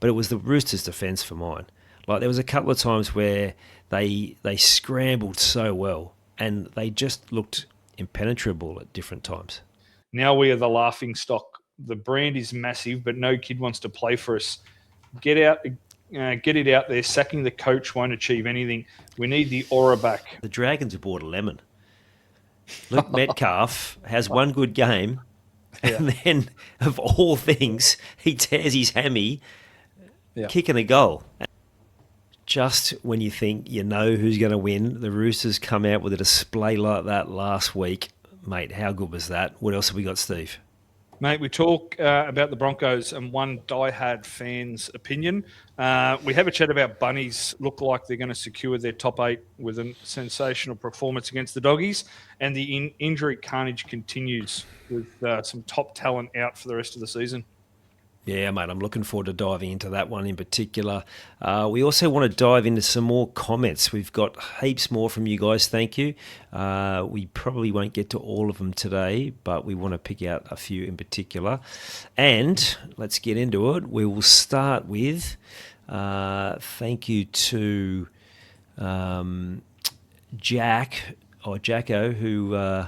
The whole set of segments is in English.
but it was the Roosters' defence for mine. Like there was a couple of times where they scrambled so well and they just looked impenetrable at different times. Now we are the laughing stock. The brand is massive, but no kid wants to play for us. Get it out there. Sacking the coach won't achieve anything. We need the aura back. The Dragons have bought a lemon. Luke Metcalf has one good game, and then, of all things, he tears his hammy kicking a goal. Just when you think you know who's going to win, the Roosters come out with a display like that last week. Mate, how good was that? What else have we got, Steve? Mate, we talk about the Broncos and one diehard fan's opinion. We have a chat about Bunnies look like they're going to secure their top 8 with a sensational performance against the Doggies. And the injury carnage continues with some top talent out for the rest of the season. Yeah, mate, I'm looking forward to diving into that one in particular. We also want to dive into some more comments. We've got heaps more from you guys, thank you. We probably won't get to all of them today, but we want to pick out a few in particular. And let's get into it. We will start with thank you to Jacko, who...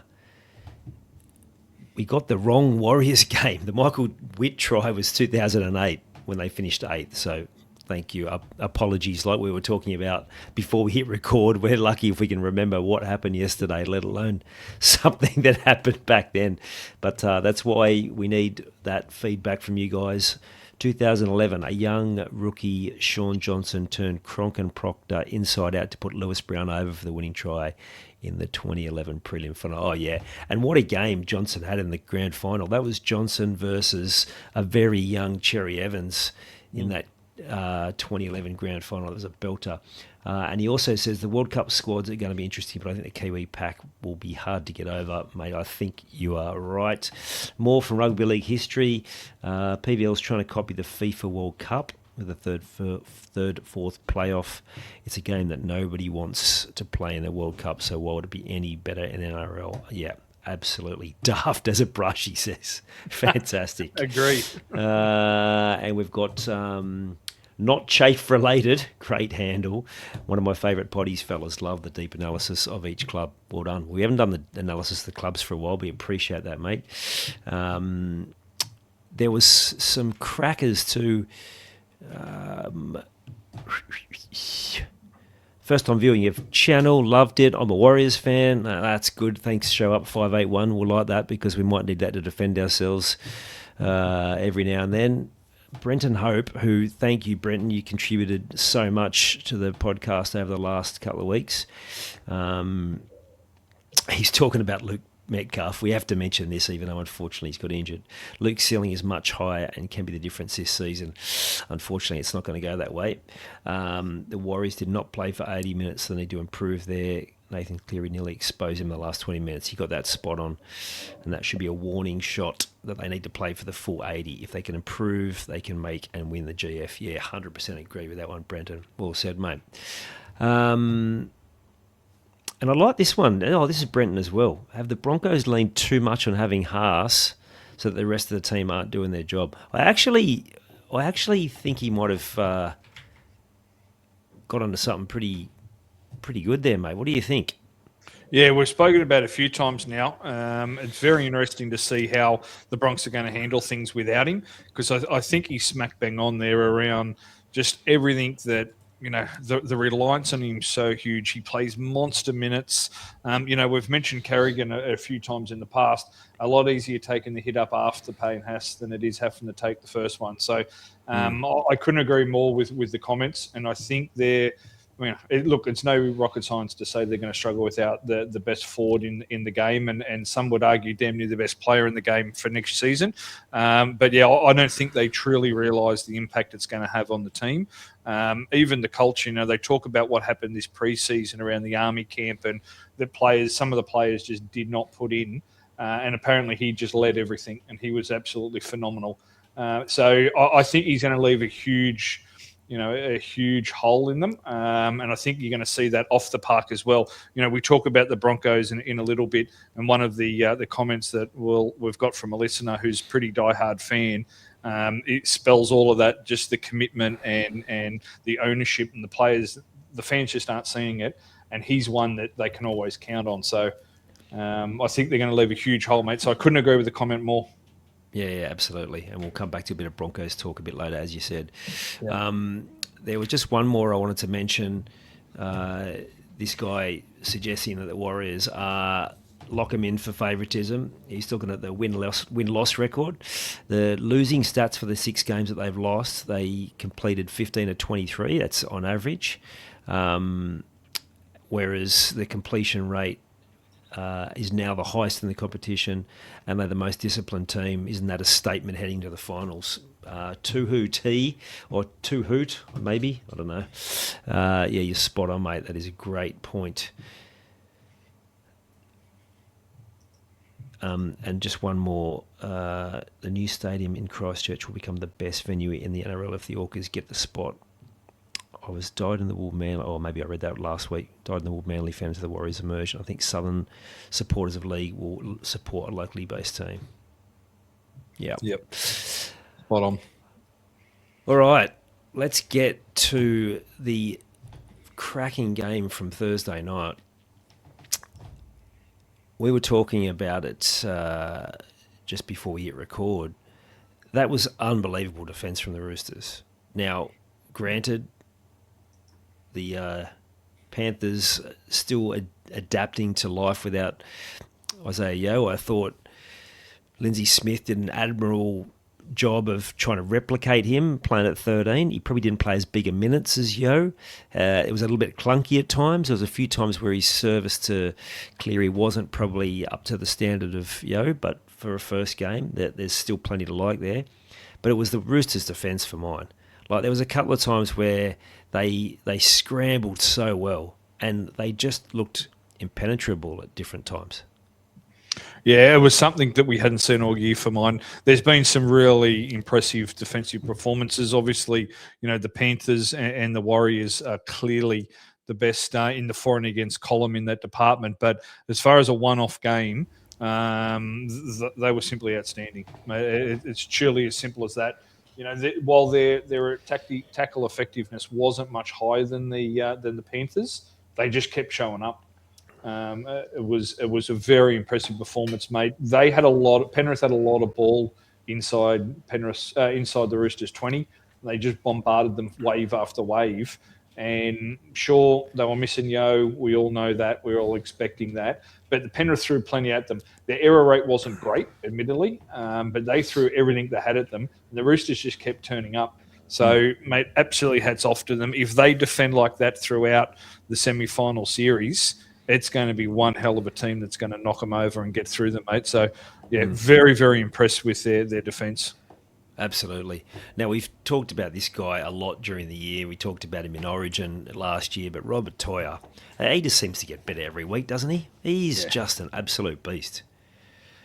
we got the wrong Warriors game. The Michael Witt try was 2008 when they finished 8th. So thank you. Apologies, like we were talking about before we hit record. We're lucky if we can remember what happened yesterday, let alone something that happened back then. But that's why we need that feedback from you guys. 2011, a young rookie, Sean Johnson, turned Cronk and Proctor inside out to put Lewis Brown over for the winning try in the 2011 prelim final. Oh, yeah. And what a game Johnson had in the grand final. That was Johnson versus a very young Cherry Evans in that 2011 grand final. It was a belter. And he also says the World Cup squads are going to be interesting, but I think the Kiwi pack will be hard to get over. Mate, I think you are right. More from Rugby League history. PVL's trying to copy the FIFA World Cup with the fourth playoff. It's a game that nobody wants to play in the World Cup, so why would it be any better in NRL? Yeah, absolutely. Daft as a brush, he says. Fantastic. Agreed. And we've got not chafe related, great handle. One of my favourite potties, fellas. Love the deep analysis of each club. Well done. We haven't done the analysis of the clubs for a while. We appreciate that, mate. There was some crackers too. First time viewing of channel, loved it. I'm a Warriors fan. That's good. Thanks, Show Up 581. We'll like that because we might need that to defend ourselves every now and then. Brenton Hope, who, thank you, Brenton, you contributed so much to the podcast over the last couple of weeks. He's talking about Luke Metcalf. We have to mention this, even though unfortunately he's got injured. Luke's ceiling is much higher and can be the difference this season. Unfortunately, it's not going to go that way. The Warriors did not play for 80 minutes. They need to improve there. Nathan Cleary nearly exposed him in the last 20 minutes. He got that spot on, and that should be a warning shot that they need to play for the full 80. If they can improve, they can make and win the GF. Yeah, 100% agree with that one, Brenton. Well said, mate. And I like this one. Oh, this is Brenton as well. Have the Broncos leaned too much on having Haas so that the rest of the team aren't doing their job? I actually think he might have got onto something pretty good there, mate. What do you think? Yeah, we've spoken about it a few times now. It's very interesting to see how the Bronx are going to handle things without him, because I think he's smack bang on there around just everything that, you know, the reliance on him is so huge. He plays monster minutes. We've mentioned Carrigan a few times in the past. A lot easier taking the hit up after Payne Haas than it is having to take the first one. So I couldn't agree more with the comments, and I think it's no rocket science to say they're going to struggle without the best forward in the game, and some would argue damn near the best player in the game for next season. But yeah, I don't think they truly realise the impact it's going to have on the team. Even the culture, they talk about what happened this pre-season around the army camp, and some of the players just did not put in, and apparently he just led everything, and he was absolutely phenomenal. So I think he's going to leave a huge a huge hole in them. And I think you're going to see that off the park as well. We talk about the Broncos in a little bit, and one of the comments that we've got from a listener who's a pretty diehard fan, it spells all of that, just the commitment and the ownership, and the players, the fans just aren't seeing it, and he's one that they can always count on. So I think they're going to leave a huge hole, mate. So I couldn't agree with the comment more. Yeah, absolutely. And we'll come back to a bit of Broncos talk a bit later, as you said. Yeah. There was just one more I wanted to mention. This guy suggesting that the Warriors lock him in for favouritism. He's looking at the win-loss record. The losing stats for the 6 games that they've lost, they completed 15 of 23. That's on average. Whereas the completion rate is now the highest in the competition, and they're the most disciplined team. Isn't that a statement heading to the finals? Two-hoot or two-hoot, maybe? I don't know. Yeah, you're spot on, mate. That is a great point. And just one more. The new stadium in Christchurch will become the best venue in the NRL if the Orcas get the spot. I was dyed-in-the-wool Manly, or maybe I read that last week, dyed-in-the-wool Manly fans of the Warriors emerged. I think Southern supporters of league will support a locally based team. Yep. Spot on. All right, let's get to the cracking game from Thursday night. We were talking about it just before we hit record. That was unbelievable defence from the Roosters. Now, granted, the Panthers still adapting to life without Isaah Yeo. I thought Lindsay Smith did an admirable job of trying to replicate him, playing at 13. He probably didn't play as big a minutes as Yeo. It was a little bit clunky at times. There was a few times where his service to Cleary wasn't probably up to the standard of Yeo, but for a first game, there's still plenty to like there. But it was the Roosters' defence for mine. Like, there was a couple of times where they scrambled so well, and they just looked impenetrable at different times. Yeah, it was something that we hadn't seen all year for mine. There's been some really impressive defensive performances. Obviously, the Panthers and the Warriors are clearly the best in the for and against column in that department. But as far as a one-off game, they were simply outstanding. It's truly as simple as that. While their tackle effectiveness wasn't much higher than the Panthers, they just kept showing up. It was a very impressive performance, mate. Penrith had a lot of ball inside the Roosters 20. They just bombarded them wave after wave. And sure, they were missing Yeo. We all know that. We were all expecting that. But the Penrith threw plenty at them. Their error rate wasn't great, admittedly, but they threw everything they had at them. And the Roosters just kept turning up. So, mate, absolutely hats off to them. If they defend like that throughout the semi-final series, it's going to be one hell of a team that's going to knock them over and get through them, mate. So, yeah, very, very impressed with their defence. Absolutely. Now, we've talked about this guy a lot during the year. We talked about him in Origin last year, but Robert Toya, he just seems to get better every week, doesn't he? He's just an absolute beast.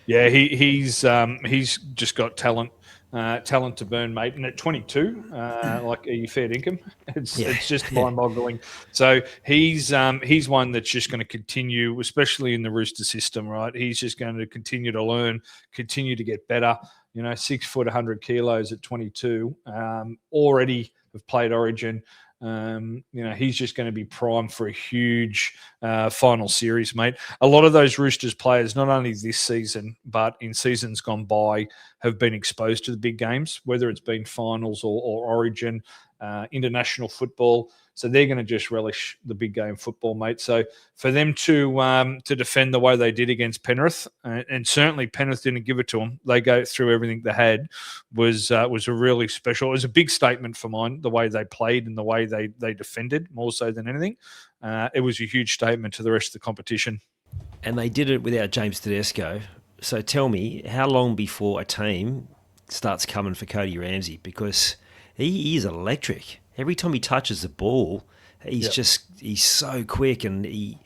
Yeah, he's just got talent to burn, mate. And at 22, are you fair dinkum? It's just mind-boggling. So he's one that's just going to continue, especially in the Rooster system, right? He's just going to continue to learn, continue to get better. 6 foot, 100 kilos at 22. Already have played Origin. He's just going to be primed for a huge final series, mate. A lot of those Roosters players, not only this season, but in seasons gone by, have been exposed to the big games, whether it's been finals or Origin, international football. So they're going to just relish the big game football, mate. So for them to defend the way they did against Penrith, and certainly Penrith didn't give it to them. They go through everything they had. Was a really special. It was a big statement for mine, the way they played and the way they defended more so than anything. It was a huge statement to the rest of the competition. And they did it without James Tedesco. So tell me, how long before a team starts coming for Cody Ramsey? Because he is electric. Every time he touches the ball, he's so quick, and he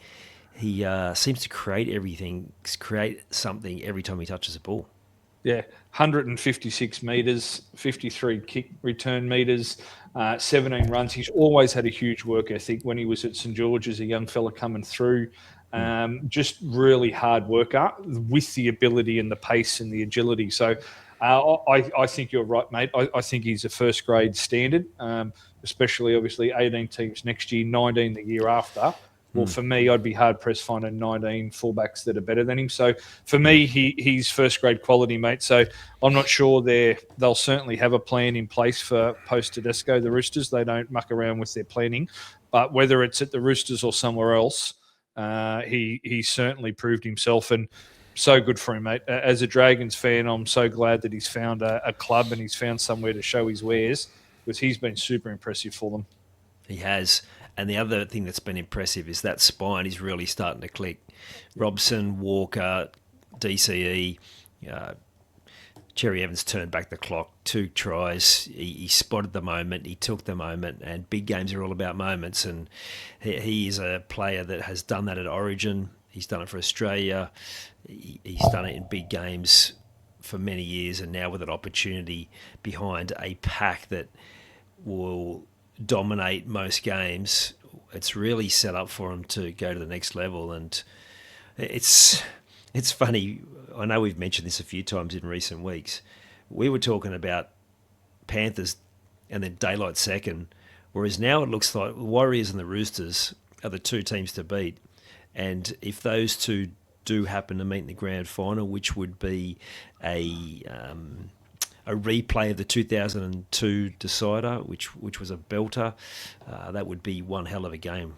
seems to create something every time he touches the ball. Yeah, 156 metres, 53 kick return metres, 17 runs. He's always had a huge work ethic when he was at St George's, a young fella coming through. Just really hard worker with the ability and the pace and the agility. So I think you're right, mate. I think he's a first grade standard, especially obviously 18 teams next year, 19 the year after. Well, for me, I'd be hard-pressed finding 19 fullbacks that are better than him. So, for me, he's first-grade quality, mate. So, I'm not sure they'll certainly have a plan in place for post-Tedesco, the Roosters. They don't muck around with their planning. But whether it's at the Roosters or somewhere else, he certainly proved himself. And so good for him, mate. As a Dragons fan, I'm so glad that he's found a club and he's found somewhere to show his wares, because he's been super impressive for them. He has. And the other thing that's been impressive is that spine is really starting to click. Robson, Walker, DCE, Cherry Evans turned back the clock, 2 tries. He spotted the moment, he took the moment, and big games are all about moments. And he is a player that has done that at Origin. He's done it for Australia. He's done it in big games for many years, and now with an opportunity behind a pack that will dominate most games, it's really set up for him to go to the next level. And it's funny, I know we've mentioned this a few times in recent weeks. We were talking about Panthers and then Daylight second, whereas now it looks like the Warriors and the Roosters are the 2 teams to beat. And if those 2 do happen to meet in the grand final, which would be a replay of the 2002 decider, which was a belter, that would be one hell of a game.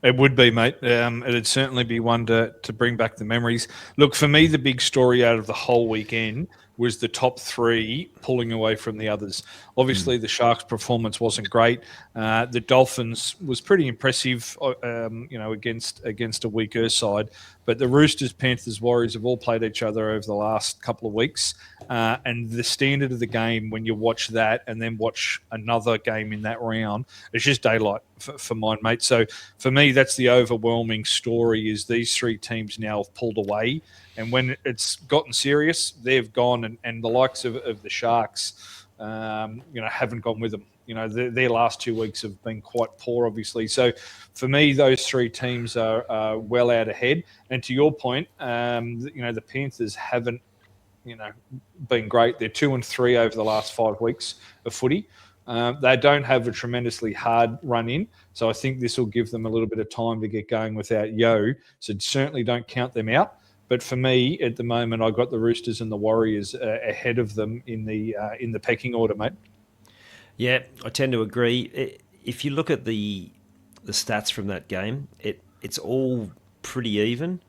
It would be, mate. It'd certainly be one to bring back the memories. Look, for me, the big story out of the whole weekend was the top 3 pulling away from the others. Obviously, the Sharks' performance wasn't great. The Dolphins was pretty impressive, against a weaker side. But the Roosters, Panthers, Warriors have all played each other over the last couple of weeks. And the standard of the game, when you watch that and then watch another game in that round, it's just daylight for mine, mate. So for me, that's the overwhelming story, is these 3 teams now have pulled away. And when it's gotten serious, they've gone, and the likes of the Sharks, haven't gone with them. Their last 2 weeks have been quite poor, obviously. So for me, those 3 teams are well out ahead. And to your point, the Panthers haven't, been great. They're 2-3 over the last 5 weeks of footy. They don't have a tremendously hard run in. So I think this will give them a little bit of time to get going without Yeo. So certainly don't count them out. But for me, at the moment, I got the Roosters and the Warriors ahead of them in the pecking order, mate. Yeah, I tend to agree. If you look at the stats from that game, it's all pretty even.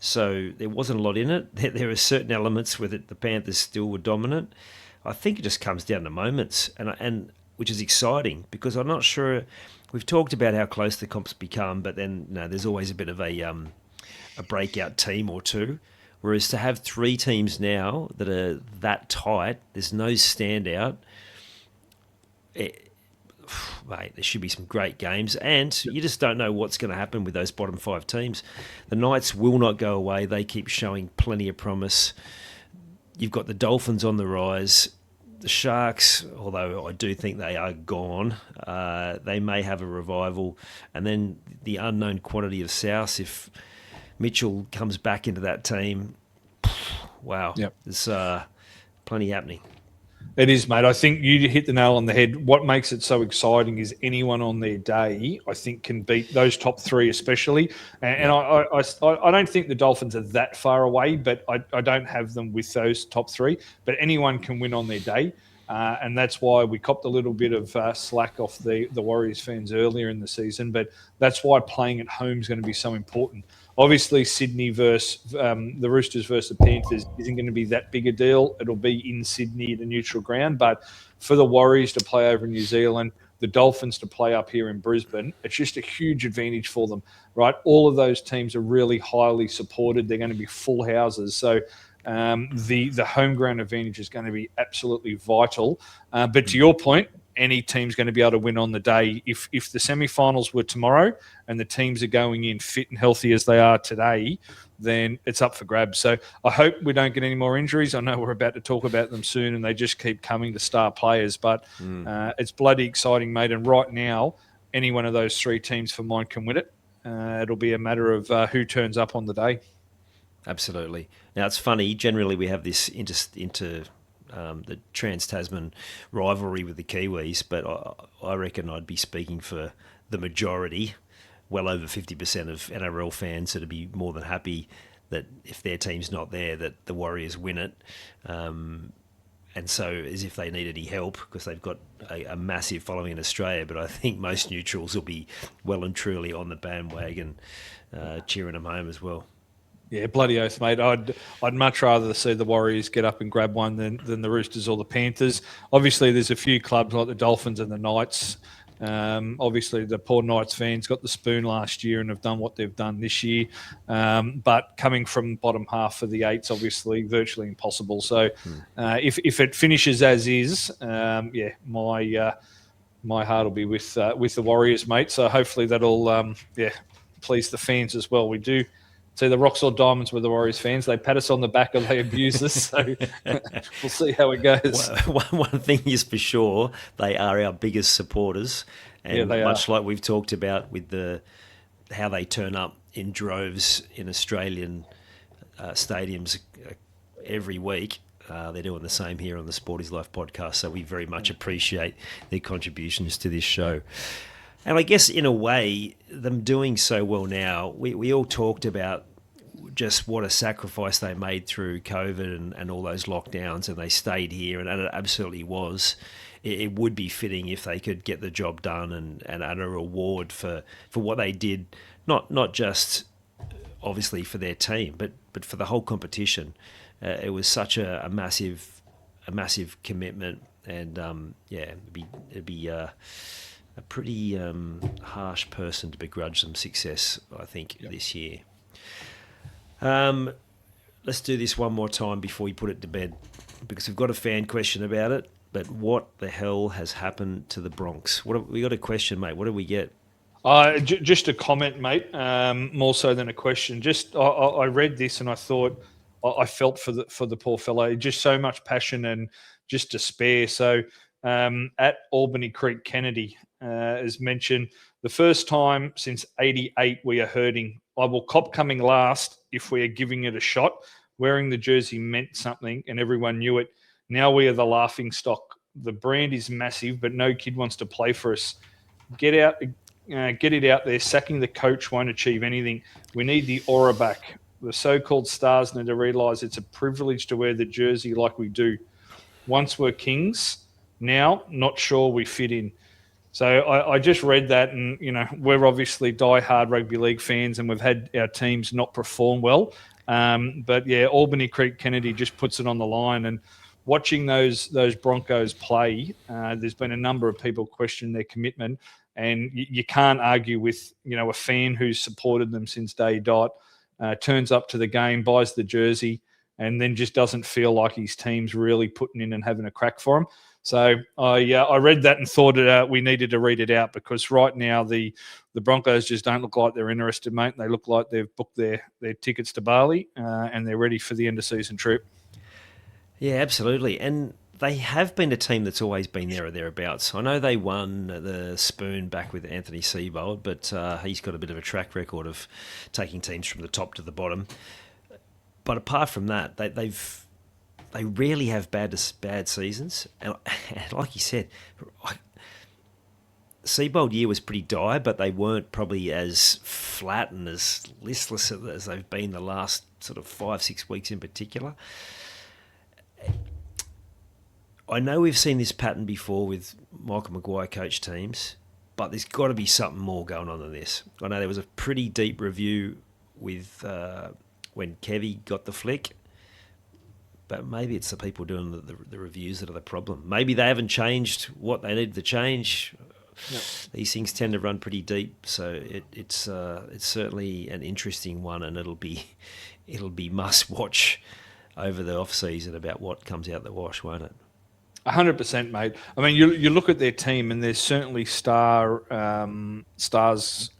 So there wasn't a lot in it. There are certain elements with it the Panthers still were dominant. I think it just comes down to moments, and which is exciting, because I'm not sure. We've talked about how close the comps become, but then there's always a bit of a breakout team or 2. Whereas to have 3 teams now that are that tight, there's no standout. Mate, there should be some great games, and you just don't know what's going to happen with those bottom 5 teams. The Knights will not go away. They keep showing plenty of promise. You've got the Dolphins on the rise. The Sharks, although I do think they are gone, they may have a revival. And then the unknown quantity of South, if Mitchell comes back into that team, wow, yep. There's plenty happening. It is, mate. I think you hit the nail on the head. What makes it so exciting is anyone on their day, I think, can beat those top 3 especially. And I don't think the Dolphins are that far away, but I don't have them with those top 3. But anyone can win on their day. And that's why we copped a little bit of slack off the Warriors fans earlier in the season. But that's why playing at home is going to be so important. Obviously, Sydney versus the Roosters versus the Panthers isn't going to be that big a deal. It'll be in Sydney at a neutral ground. But for the Warriors to play over in New Zealand, the Dolphins to play up here in Brisbane, it's just a huge advantage for them, right? All of those teams are really highly supported. They're going to be full houses. So the home ground advantage is going to be absolutely vital. But to your point, any team's going to be able to win on the day. If the semi-finals were tomorrow and the teams are going in fit and healthy as they are today, then it's up for grabs. So I hope we don't get any more injuries. I know we're about to talk about them soon, and they just keep coming, the star players. But it's bloody exciting, mate. And right now, any one of those three teams for mine can win it. It'll be a matter of who turns up on the day. Absolutely. Now, it's funny. Generally, we have this the Trans-Tasman rivalry with the Kiwis, but I reckon I'd be speaking for the majority, well over 50% of NRL fans that'd be more than happy that if their team's not there, that the Warriors win it. And so as if they need any help, because they've got a massive following in Australia, but I think most neutrals will be well and truly on the bandwagon, cheering them home as well. Yeah, bloody oath, mate. I'd much rather see the Warriors get up and grab one than the Roosters or the Panthers. Obviously, there's a few clubs like the Dolphins and the Knights. Obviously, the poor Knights fans got the spoon last year and have done what they've done this year. But coming from bottom half for the eights, obviously, virtually impossible. So if it finishes as is, my heart will be with the Warriors, mate. So hopefully that'll please the fans as well. We do see the Rocks or Diamonds with the Warriors fans. They pat us on the back or they abuse us. So we'll see how it goes. One thing is for sure, they are our biggest supporters. And much like we've talked about with how they turn up in droves in Australian stadiums every week, they're doing the same here on the Sporty's Life podcast. So we very much appreciate their contributions to this show. And I guess in a way, them doing so well now, we all talked about just what a sacrifice they made through COVID and all those lockdowns, and they stayed here, and it absolutely was. It would be fitting if they could get the job done and a reward for what they did, not just obviously for their team, but for the whole competition. It was such a massive commitment, and it'd be a pretty harsh person to begrudge them success, I think, this year. Let's do this one more time before we put it to bed, because we've got a fan question about it. But what the hell has happened to the Bronx? We got a question, mate. What did we get? Just a comment, mate, more so than a question. Just I read this and I thought I felt for the poor fellow. Just so much passion and just despair. So at Albany Creek Kennedy, as mentioned, the first time since '88 we are hurting. I will cop coming last if we are giving it a shot. Wearing the jersey meant something and everyone knew it. Now we are the laughing stock. The brand is massive, but no kid wants to play for us. Get it out there. Sacking the coach won't achieve anything. We need the aura back. The so-called stars need to realise it's a privilege to wear the jersey like we do. Once we're kings, now not sure we fit in. So I just read that, and we're obviously die-hard rugby league fans, and we've had our teams not perform well. But yeah, Albany Creek Kennedy just puts it on the line. And watching those Broncos play, there's been a number of people question their commitment, and you can't argue with a fan who's supported them since day dot, turns up to the game, buys the jersey, and then just doesn't feel like his team's really putting in and having a crack for him. So I read that and thought we needed to read it out, because right now the Broncos just don't look like they're interested, mate. They look like they've booked their tickets to Bali and they're ready for the end of season trip. Yeah, absolutely. And they have been a team that's always been there or thereabouts. I know they won the Spoon back with Anthony Seibold, but he's got a bit of a track record of taking teams from the top to the bottom. But apart from that, they rarely have bad seasons. And like you said, Seibold year was pretty dire, but they weren't probably as flat and as listless as they've been the last sort of 5-6 weeks in particular. I know we've seen this pattern before with Michael Maguire coach teams, but there's got to be something more going on than this. I know there was a pretty deep review with when Kevy got the flick, but maybe it's the people doing the reviews that are the problem. Maybe they haven't changed what they needed to change. Yep. These things tend to run pretty deep, so it's certainly an interesting one, and it'll be must watch over the off season about what comes out the wash, won't it? 100%, mate. I mean, you look at their team, and there's certainly stars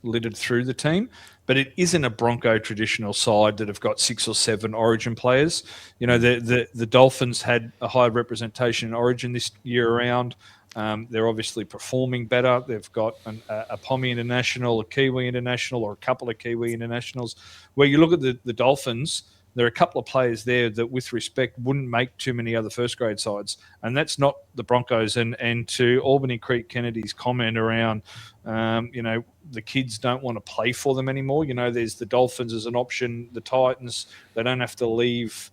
littered through the team, but it isn't a Bronco traditional side that have got 6 or 7 Origin players. You know, the Dolphins had a high representation in Origin this year around. They're obviously performing better. They've got a Pommy international, a Kiwi international, or a couple of Kiwi internationals. Where you look at the Dolphins, there are a couple of players there that, with respect, wouldn't make too many other first-grade sides, and that's not the Broncos. And to Albany Creek Kennedy's comment around, the kids don't want to play for them anymore. You know, there's the Dolphins as an option, the Titans, they don't have to leave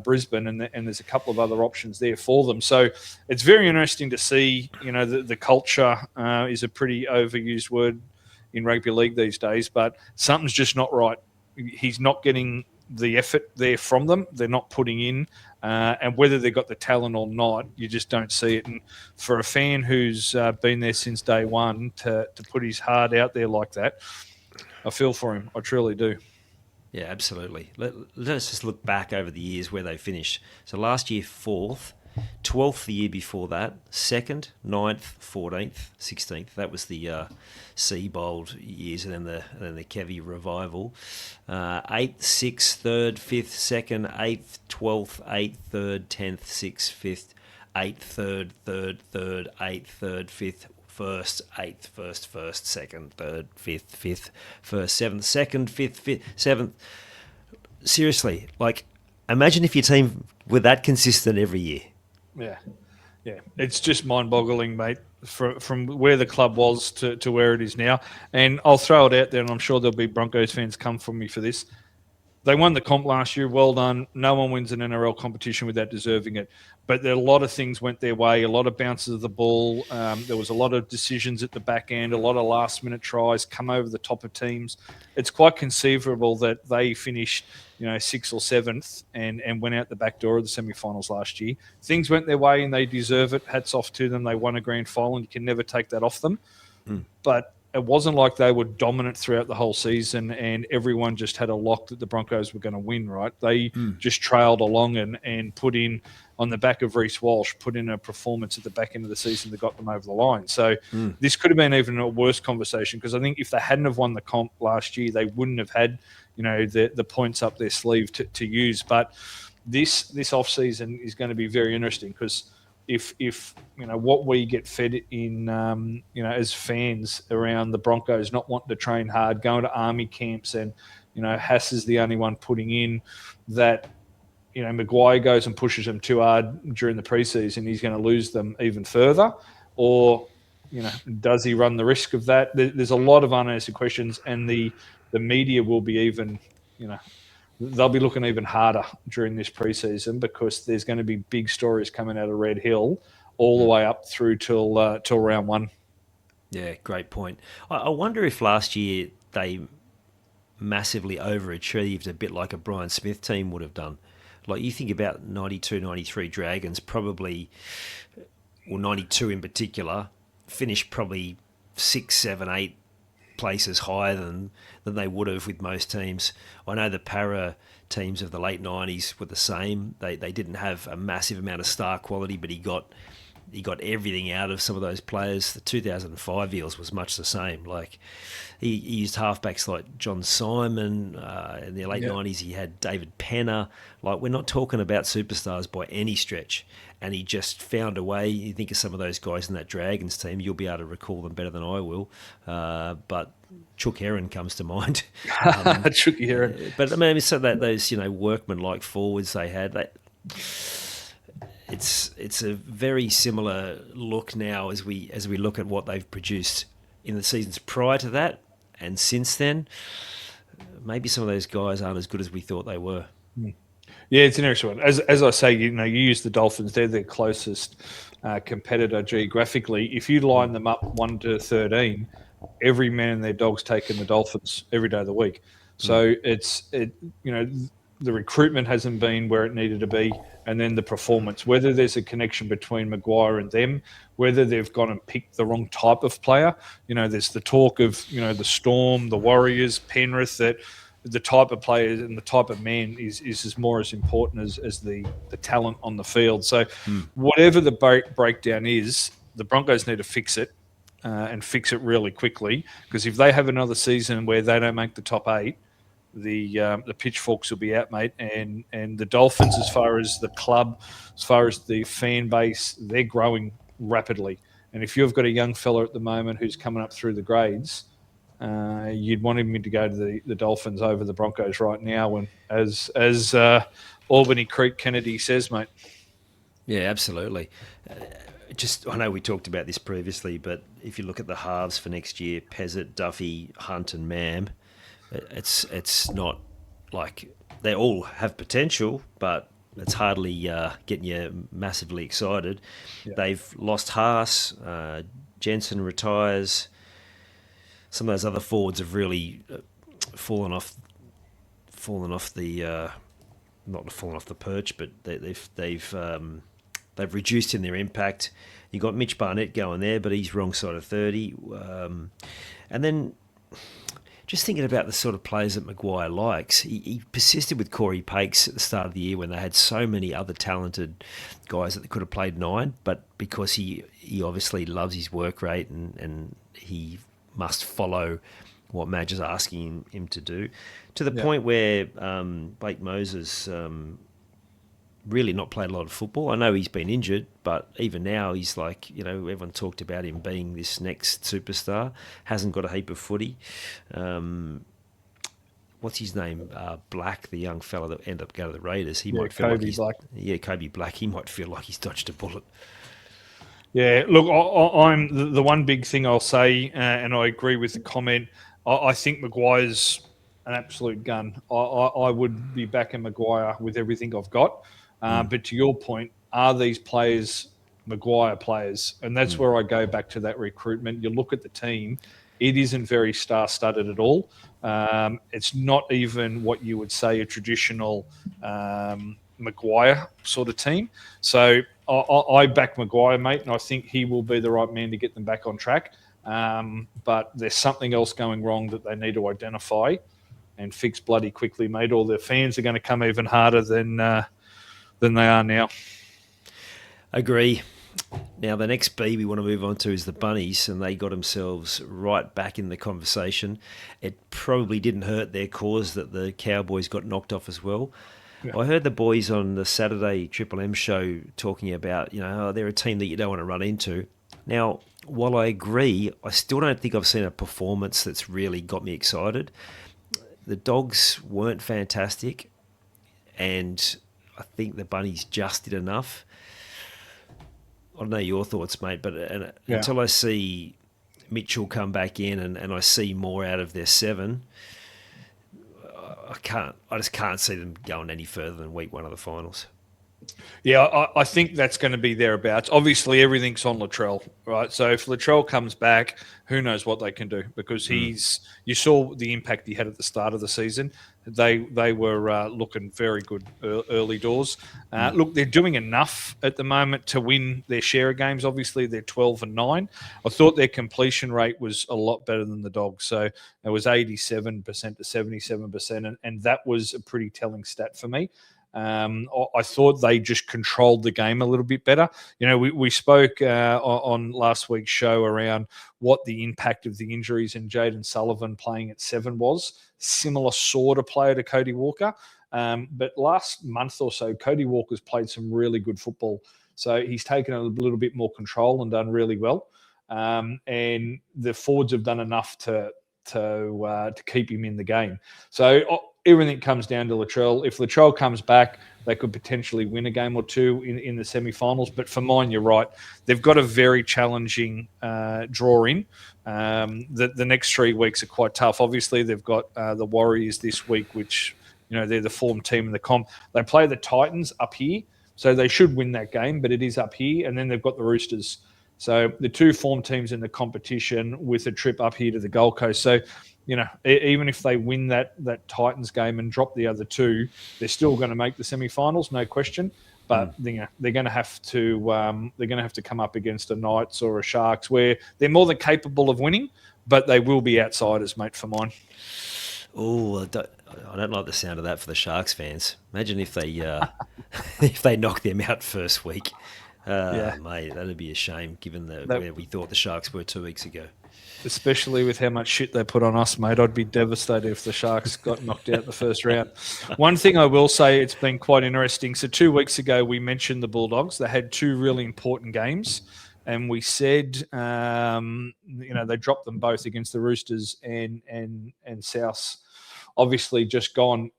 Brisbane, and there's a couple of other options there for them. So it's very interesting to see. You know, the culture is a pretty overused word in rugby league these days, but something's just not right. He's not getting the effort there from them. They're not putting in, and whether they've got the talent or not, you just don't see it. And for a fan who's been there since day one to put his heart out there like that, I feel for him. I truly do. Yeah, absolutely. Let's just look back over the years where they finished. So last year, 4th, 12th the year before that, 2nd, 9th, 14th, 16th. That was the Seabold years, and then the Kevy revival. 8th, 6th, 3rd, 5th, 2nd, 8th, 12th, 8th, 3rd, 10th, 6th, 5th, 8th, 3rd, 3rd, 3rd, 8th, 3rd, 5th, 1st, 8th, 1st, 1st, 2nd, 3rd, 5th, 5th, 1st, 7th, 2nd, 5th, 5th, 7th. Seriously, like, imagine if your team were that consistent every year. Yeah. It's just mind-boggling, mate, from where the club was to where it is now. And I'll throw it out there, and I'm sure there'll be Broncos fans come for me for this. They won the comp last year. Well done. No one wins an NRL competition without deserving it. But a lot of things went their way, a lot of bounces of the ball. There was a lot of decisions at the back end, a lot of last-minute tries come over the top of teams. It's quite conceivable that they finished, 6th or 7th and went out the back door of the semi-finals last year. Things went their way and they deserve it. Hats off to them. They won a grand final, and you can never take that off them. But it wasn't like they were dominant throughout the whole season and everyone just had a lock that the Broncos were going to win, right? They just trailed along and put in, on the back of Reece Walsh, put in a performance at the back end of the season that got them over the line. So this could have been even a worse conversation, because I think if they hadn't have won the comp last year, they wouldn't have had, the points up their sleeve to use. But this off-season is going to be very interesting, because if what we get fed in, as fans around the Broncos not wanting to train hard, going to army camps, and, Haas is the only one putting in that, Maguire goes and pushes them too hard during the preseason, he's going to lose them even further. Or, does he run the risk of that? There's a lot of unanswered questions, and the media will be even, they'll be looking even harder during this preseason, because there's going to be big stories coming out of Red Hill all the way up through till round 1. Yeah, great point. I wonder if last year they massively overachieved, a bit like a Brian Smith team would have done. Like, you think about 92, 93 Dragons, probably, or 92 in particular, finished probably 6, 7, 8 places higher than they would have with most teams. I know the para teams of the late 90s were the same. They didn't have a massive amount of star quality, but he got everything out of some of those players. The 2005 Eels was much the same. Like, he used halfbacks like John Simon. In the late 90s, he had David Penner. Like, we're not talking about superstars by any stretch. And he just found a way. You think of some of those guys in that Dragons team, you'll be able to recall them better than I will. But Chook Heron comes to mind. Chook Heron. But I mean, so that those workman-like forwards they had. It's a very similar look now as we look at what they've produced in the seasons prior to that and since then. Maybe some of those guys aren't as good as we thought they were. Yeah, it's an interesting one. As I say, you use the Dolphins; they're their closest competitor geographically. If you line them up 1 to 13, every man and their dog's taking the Dolphins every day of the week. So the recruitment hasn't been where it needed to be, and then the performance, whether there's a connection between Maguire and them, whether they've gone and picked the wrong type of player. There's the talk of, the Storm, the Warriors, Penrith, that the type of player and the type of man is as more as important as the talent on the field. So whatever the breakdown is, the Broncos need to fix it and fix it really quickly, because if they have another season where they don't make the top 8, the pitchforks will be out, mate. And the Dolphins, as far as the club, as far as the fan base, they're growing rapidly. And if you've got a young fella at the moment who's coming up through the grades, you'd want him to go to the Dolphins over the Broncos right now. And as Albany Creek Kennedy says, mate. Yeah, absolutely. I know we talked about this previously, but if you look at the halves for next year, Pezzett, Duffy, Hunt and Mam, it's not like they all have potential, but it's hardly getting you massively excited. Yeah. They've lost Haas, Jensen retires. Some of those other forwards have really fallen off the not fallen off the perch, but they've reduced in their impact. You got Mitch Barnett going there, but he's wrong side of 30. And then just thinking about the sort of players that Maguire likes, he persisted with Corey Pakes at the start of the year when they had so many other talented guys that they could have played 9, but because he obviously loves his work rate and he must follow what Madge is asking him to do, to the point where Blake Moses really not played a lot of football. I know he's been injured, but even now he's like, everyone talked about him being this next superstar, hasn't got a heap of footy. What's his name? Black, the young fella that ended up going to the Raiders. He might feel Kobe like he's Black. Yeah, Kobe Black. He might feel like he's dodged a bullet. Yeah, look, I'm the one big thing I'll say, and I agree with the comment. I think Maguire's an absolute gun. I would be backing Maguire with everything I've got. But to your point, are these players Maguire players? And that's where I go back to that recruitment. You look at the team, it isn't very star-studded at all. It's not even what you would say a traditional Maguire sort of team. So I back Maguire, mate, and I think he will be the right man to get them back on track. But there's something else going wrong that they need to identify and fix bloody quickly, mate, or the fans are going to come even harder than they are now. Agree. Now, the next B we want to move on to is the Bunnies, and they got themselves right back in the conversation. It probably didn't hurt their cause that the Cowboys got knocked off as well. Yeah. I heard the boys on the Saturday Triple M show talking about, they're a team that you don't want to run into. Now, while I agree, I still don't think I've seen a performance that's really got me excited. The Dogs weren't fantastic, and I think the Bunnies just did enough. I don't know your thoughts, mate, but until I see Mitchell come back in and I see more out of their 7, I just can't see them going any further than week 1 of the finals. Yeah, I think that's going to be thereabouts. Obviously, everything's on Latrell, right? So if Latrell comes back, who knows what they can do? Because you saw the impact he had at the start of the season. They were looking very good early doors. Look, they're doing enough at the moment to win their share of games. Obviously, they're 12-9. I thought their completion rate was a lot better than the Dogs. So it was 87% to 77%, and that was a pretty telling stat for me. I thought they just controlled the game a little bit better. We spoke on last week's show around what the impact of the injuries and Jaden Sullivan playing at 7 was. Similar sort of player to Cody Walker. But last month or so, Cody Walker's played some really good football. So he's taken a little bit more control and done really well. And the forwards have done enough to keep him in the game. So everything comes down to Latrell. If Latrell comes back, they could potentially win a game or two in the semi-finals. But for mine, you're right. They've got a very challenging draw-in. The next 3 weeks are quite tough. Obviously, they've got the Warriors this week, which, they're the form team in the comp. They play the Titans up here, so they should win that game, but it is up here. And then they've got the Roosters. So the 2 form teams in the competition with a trip up here to the Gold Coast. So, even if they win that Titans game and drop the other 2, they're still going to make the semi-finals, no question. But they're going to have to come up against a Knights or a Sharks where they're more than capable of winning, but they will be outsiders, mate, for mine. Oh, I don't like the sound of that for the Sharks fans. Imagine if they if they knock them out first week. Yeah, Mate, that'd be a shame given that, where we thought the Sharks were 2 weeks ago. especially with how much shit they put on us, mate. I'd be devastated if the Sharks got knocked out the first round. One thing I will say, it's been quite interesting. So 2 weeks ago, we mentioned the Bulldogs. They had two really important games, and we said, they dropped them both against the Roosters and South. Obviously, just gone.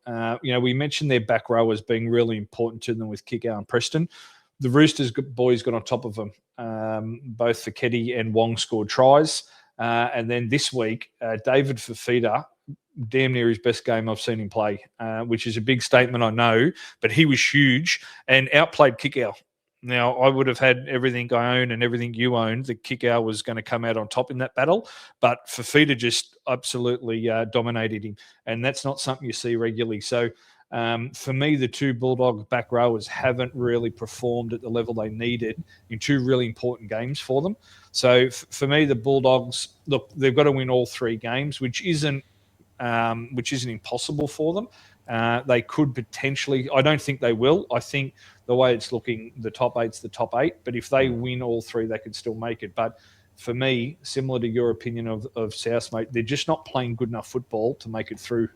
We mentioned their back row as being really important to them with Kickout and Preston. The Roosters boys got on top of them. Both Fekete and Wong scored tries. And then this week, David Fifita, damn near his best game I've seen him play, which is a big statement, I know, but he was huge and outplayed Kickout. Now, I would have had everything I own and everything you own. The Kickout was going to come out on top in that battle, but Fifita just absolutely dominated him, and that's not something you see regularly. So, for me, the two Bulldog back rowers haven't really performed at the level they needed in two really important games for them. So, for me, the Bulldogs, look, they've got to win all three games, which isn't impossible for them. They could potentially. I don't think they will. I think the way it's looking, the top eight's the top eight. But if they win all three, they could still make it. But for me, similar to your opinion of South, mate, they're just not playing good enough football to make it through,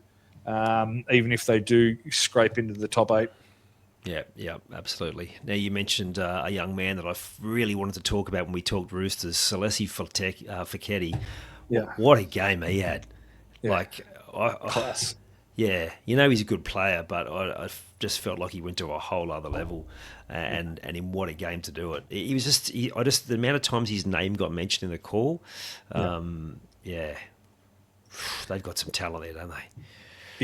even if they do scrape into the top eight. Yeah, absolutely. Now, you mentioned a young man that I really wanted to talk about when we talked Roosters, Celesi Fekete. Yeah. What a game he had. Yeah. Class. Yeah, he's a good player, but I just felt like he went to a whole other level, and in what a game to do it. He was just, the amount of times his name got mentioned in the call, they've got some talent there, don't they?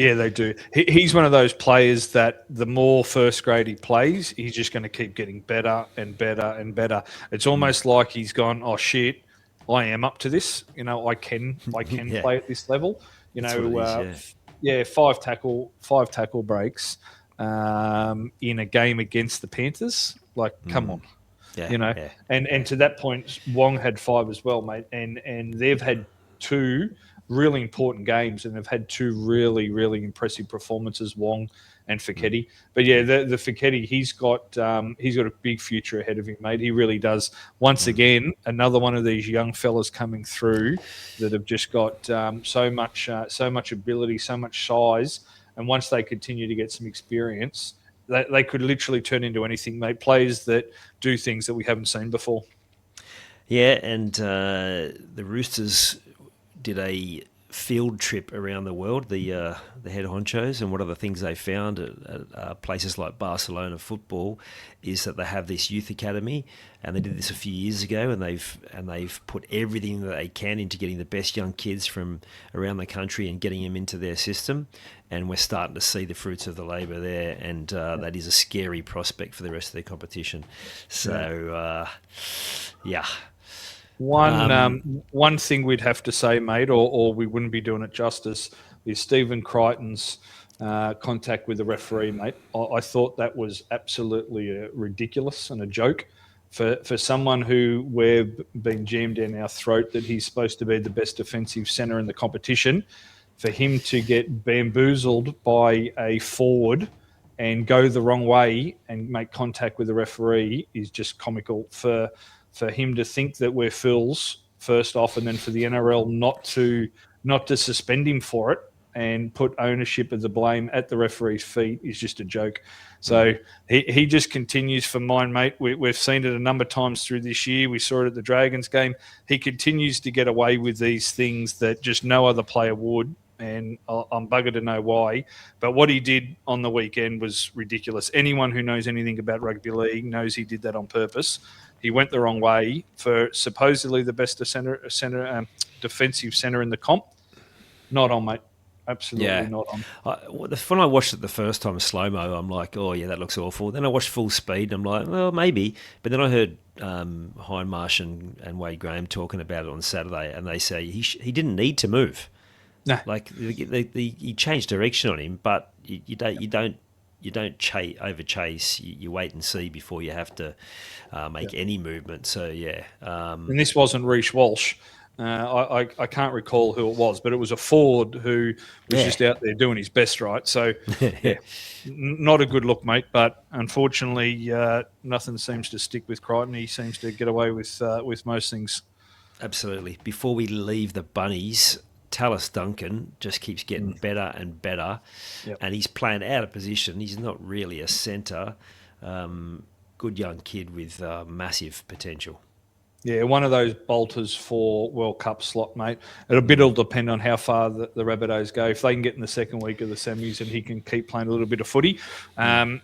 Yeah, they do. He's one of those players that the more first grade he plays, he's just going to keep getting better and better and better. It's almost like he's gone, oh shit, I am up to this. I can play at this level. Five tackle breaks in a game against the Panthers. Like, come on. And to that point, Wong had 5 as well, mate. And they've had 2 really important games, and they've had 2 really, really impressive performances, Wong and Fekete. But yeah, the Fekete, he's got a big future ahead of him, mate. He really does. Once again, another one of these young fellas coming through that have just got so much ability, so much size, and once they continue to get some experience, they could literally turn into anything, mate. Players that do things that we haven't seen before. Yeah, and the Roosters did a field trip around the world, the head honchos, and one of the things they found at places like Barcelona football is that they have this youth academy, and they did this a few years ago, and they've put everything that they can into getting the best young kids from around the country and getting them into their system, and we're starting to see the fruits of the labour there, and that is a scary prospect for the rest of their competition. So, yeah. One thing we'd have to say, mate, or we wouldn't be doing it justice, is Stephen Crichton's contact with the referee, mate. I thought that was absolutely ridiculous and a joke. For someone who we've been jammed down our throat that he's supposed to be the best defensive centre in the competition, for him to get bamboozled by a forward and go the wrong way and make contact with the referee is just comical. For him to think that we're fools, first off, and then for the NRL not to suspend him for it and put ownership of the blame at the referee's feet is just a joke. So he just continues for mine, mate. We've seen it a number of times through this year. We saw it at the Dragons game. He continues to get away with these things that just no other player would, and I'm buggered to know why. But what he did on the weekend was ridiculous. Anyone who knows anything about rugby league knows he did that on purpose. He went the wrong way for supposedly the best defensive centre in the comp. Not on, mate. Absolutely not on. When I watched it the first time slow-mo, I'm like, oh, yeah, that looks awful. Then I watched full speed, and I'm like, well, maybe. But then I heard Hindmarsh and Wade Graham talking about it on Saturday, and they say he didn't need to move. No. Like, he changed direction on him, but you don't over chase. You wait and see before you have to make any movement. So yeah. And this wasn't Reece Walsh. I can't recall who it was, but it was a forward who was just out there doing his best, right? So, yeah, not a good look, mate. But unfortunately, nothing seems to stick with Crichton. He seems to get away with most things. Absolutely. Before we leave the Bunnies, Tallis Duncan just keeps getting better and better, and he's playing out of position. He's not really a centre. Good young kid with massive potential. Yeah, one of those bolters for World Cup slot, mate. It'll depend on how far the Rabbitohs go. If they can get in the second week of the semis and he can keep playing a little bit of footy,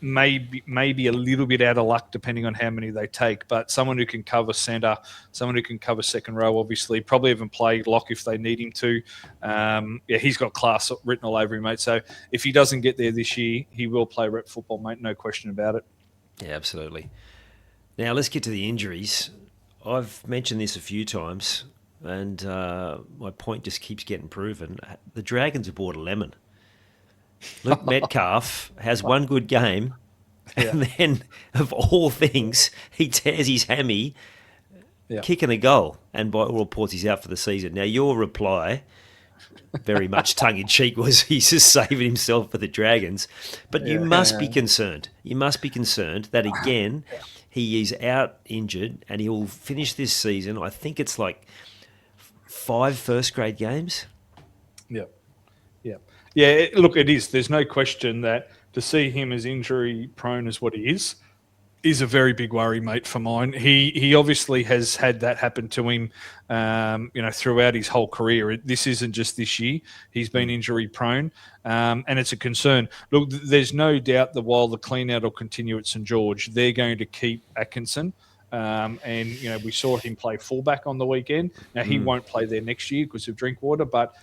maybe a little bit out of luck depending on how many they take. But someone who can cover centre, someone who can cover second row, obviously, probably even play lock if they need him to. He's got class written all over him, mate. So if he doesn't get there this year, he will play rep football, mate. No question about it. Yeah, absolutely. Now let's get to the injuries. I've mentioned this a few times, and my point just keeps getting proven. The Dragons have bought a lemon. Luke Metcalf has one good game, and then, of all things, he tears his hammy kicking a goal, and by all reports, he's out for the season. Now, your reply, very much tongue-in-cheek, was he's just saving himself for the Dragons. But you must be concerned. You must be concerned that, again, he is out injured and he will finish this season. I think it's like 5 first-grade games. Yeah. Look, it is. There's no question that to see him as injury-prone as what he is a very big worry, mate, for mine. He obviously has had that happen to him, throughout his whole career. This isn't just this year. He's been injury prone, and it's a concern. Look, there's no doubt that while the clean out will continue at St George, they're going to keep Atkinson. We saw him play fullback on the weekend. Now, he won't play there next year because of Drinkwater, but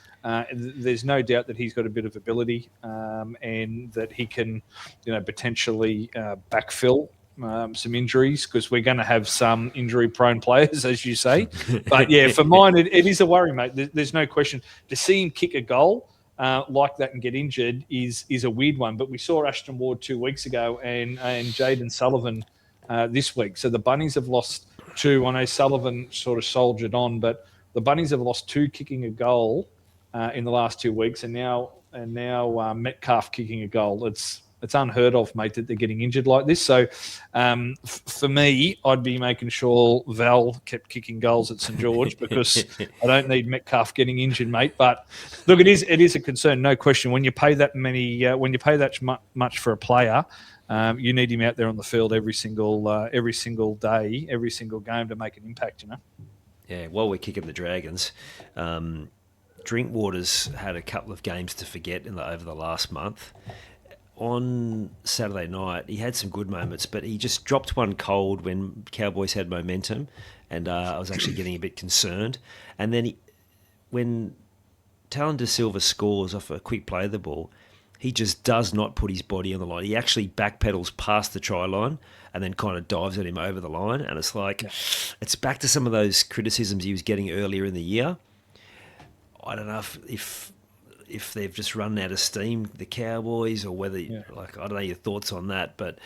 there's no doubt that he's got a bit of ability and that he can, potentially backfill some injuries, because we're going to have some injury-prone players, as you say. But, for mine, it is a worry, mate. There's no question. To see him kick a goal like that and get injured is a weird one. But we saw Ashton Ward 2 weeks ago and Jaden Sullivan this week. So the Bunnies have lost 2. I know Sullivan sort of soldiered on, but the Bunnies have lost 2 kicking a goal in the last 2 weeks, and now Metcalf kicking a goal. It's unheard of, mate, that they're getting injured like this. So for me, I'd be making sure Val kept kicking goals at St George, because I don't need Metcalf getting injured, mate. But look, it is a concern, no question. When you pay that much for a player, you need him out there on the field every single day, every single game to make an impact. Yeah. While we're kicking the Dragons, Drinkwater's had a couple of games to forget over the last month. On Saturday night, he had some good moments, but he just dropped one cold when Cowboys had momentum, and I was actually getting a bit concerned. And then when Talon De Silva scores off a quick play of the ball, he just does not put his body on the line. He actually backpedals past the try line and then kind of dives at him over the line. And it's like, it's back to some of those criticisms he was getting earlier in the year. I don't know if they've just run out of steam, the Cowboys, or whether, I don't know your thoughts on that, but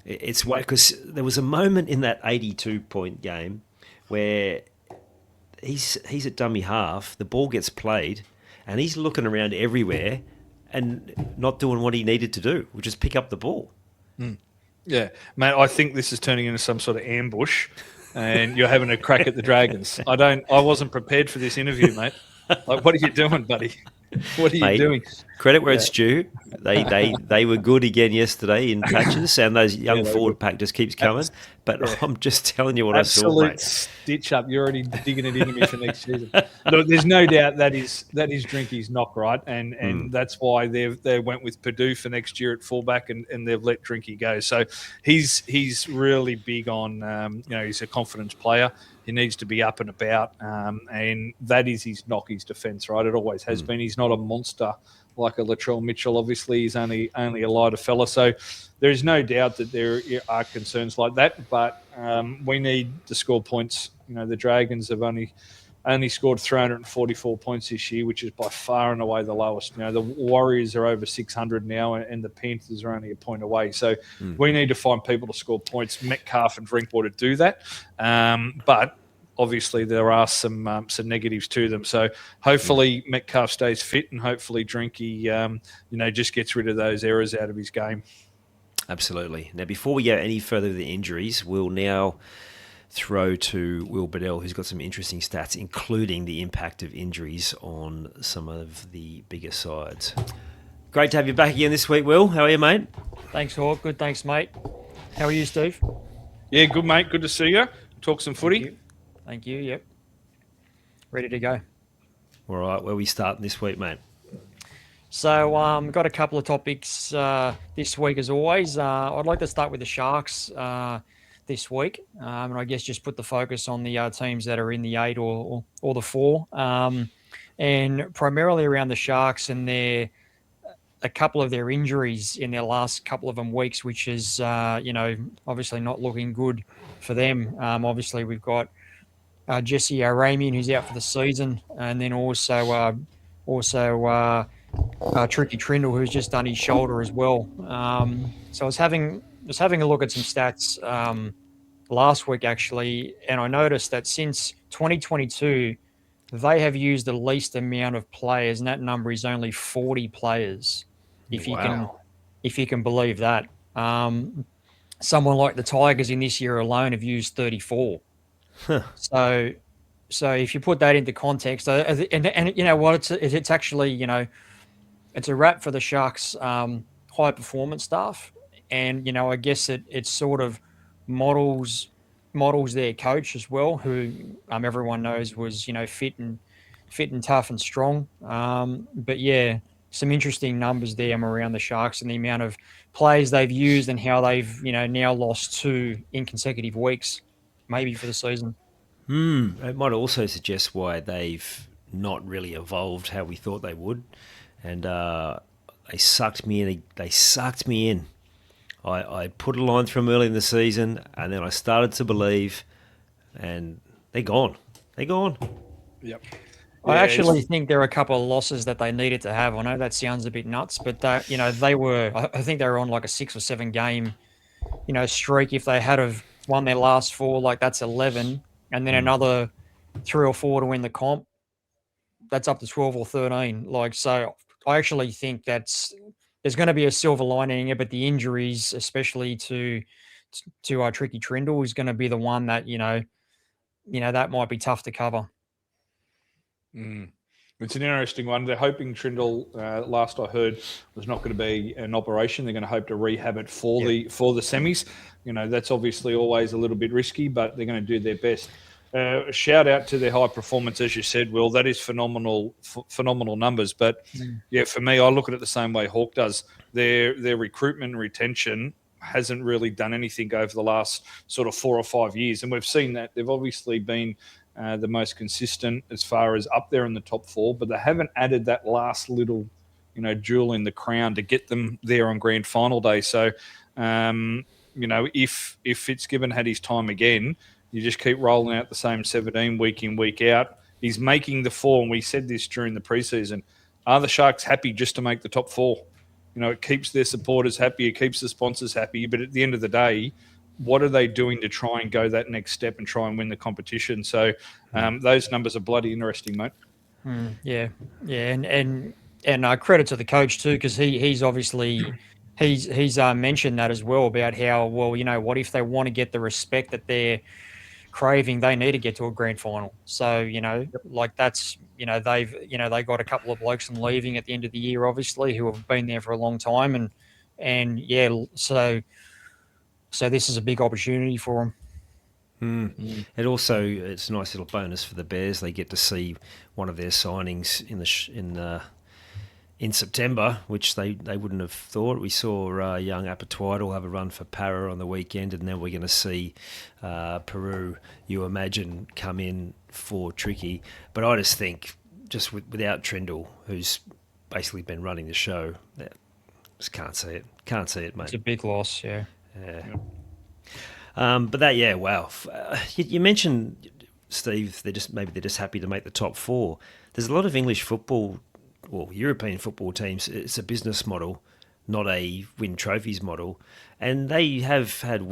it's because there was a moment in that 82-point game where he's at dummy half, the ball gets played, and he's looking around everywhere and not doing what he needed to do, which is pick up the ball. Yeah, mate, I think this is turning into some sort of ambush, and you're having a crack at the Dragons. I wasn't prepared for this interview, mate. Like, what are you doing, buddy? What are you doing? Credit where it's due. They were good again yesterday in patches, and those young forward pack just keeps coming. But I'm just telling you what I saw, mate. Absolute stitch up. You're already digging it into me for next season. Look, there's no doubt that is Drinky's knock, right? And that's why they went with Purdue for next year at fullback, and they've let Drinky go. So he's really big on he's a confidence player. He needs to be up and about, and that is his knock, his defence, right? It always has been. He's not a monster like a Latrell Mitchell. Obviously, he's only a lighter fella. So there is no doubt that there are concerns like that, but we need to score points. The Dragons have only scored 344 points this year, which is by far and away the lowest. The Warriors are over 600 now, and the Panthers are only a point away. So we need to find people to score points. Metcalf and Drinkwater do that. But obviously there are some negatives to them. So hopefully Metcalf stays fit, and hopefully Drinky, just gets rid of those errors out of his game. Absolutely. Now, before we go any further with the injuries, we'll now throw to Will Bedell, who's got some interesting stats, including the impact of injuries on some of the bigger sides. Great to have you back again this week, Will. How are you, mate? Thanks, Hawk. Good, thanks, mate. How are you, Steve? Yeah, good, mate. Good to see you. Talk some footy. Thank you. Yep. Ready to go. All right, where are we starting this week, mate? So, got a couple of topics this week, as always. I'd like to start with the Sharks this week, and I guess just put the focus on the teams that are in the 8 or the 4, and primarily around the Sharks and a couple of their injuries in their last couple of weeks, which is obviously not looking good for them. Obviously, we've got Jesse Aramian, who's out for the season, and then also Tricky Trindle, who's just done his shoulder as well. So I was having a look at some stats last week, actually, and I noticed that since 2022, they have used the least amount of players, and that number is only 40 players, if you can believe that. Someone like the Tigers in this year alone have used 34. Huh. So if you put that into context, and you know what, it's actually, it's a wrap for the Sharks high performance staff, and I guess it sort of models their coach as well, who everyone knows was fit and tough and strong. But yeah, some interesting numbers there around the Sharks and the amount of players they've used and how they've now lost 2 in consecutive weeks, maybe for the season. It might also suggest why they've not really evolved how we thought they would, and they sucked me in. I put a line through them early in the season, and then I started to believe, and they're gone. Yep. I actually think there are a couple of losses that they needed to have. I know that sounds a bit nuts, but they were. I think they were on like a 6 or 7 game, streak. If they had have won their last 4, like that's 11, and then another 3 or 4 to win the comp, that's up to 12 or 13. Like, so I actually think there's going to be a silver lining here, but the injuries, especially to our Tricky Trindle, is going to be the one that that might be tough to cover. It's an interesting one. They're hoping Trindle, last I heard, was not going to be an operation. They're going to hope to rehab it for the semis. That's obviously always a little bit risky, but they're going to do their best. Shout out to their high performance, as you said, Will. That is phenomenal numbers. But yeah, for me, I look at it the same way Hawk does. Their recruitment and retention hasn't really done anything over the last sort of 4 or 5 years, and we've seen that they've obviously been the most consistent as far as up there in the top 4, but they haven't added that last little, jewel in the crown to get them there on grand final day. So, if Fitzgibbon had his time again, you just keep rolling out the same 17 week in, week out. He's making the 4, and we said this during the preseason. Are the Sharks happy just to make the top 4? It keeps their supporters happy, it keeps the sponsors happy, but at the end of the day, what are they doing to try and go that next step and try and win the competition? So those numbers are bloody interesting, mate. Yeah, and credit to the coach too, because he's obviously he's mentioned that as well about how, well, what if they want to get the respect that they're craving, they need to get to a grand final. So like that's they've they got a couple of blokes and leaving at the end of the year, obviously, who have been there for a long time, and yeah, so this is a big opportunity for them. It's a nice little bonus for the Bears. They get to see one of their signings in September, which they wouldn't have thought. We saw young Apatwidal have a run for Para on the weekend, and then we're going to see Peru, you imagine, come in for Tricky. But I just think, without Trindle, who's basically been running the show, just can't see it. Can't see it, mate. It's a big loss, yeah. But that, yeah, wow. You mentioned, Steve, they're just happy to make the top 4. There's a lot of English football, well, European football teams. It's a business model, not a win trophies model, and they have had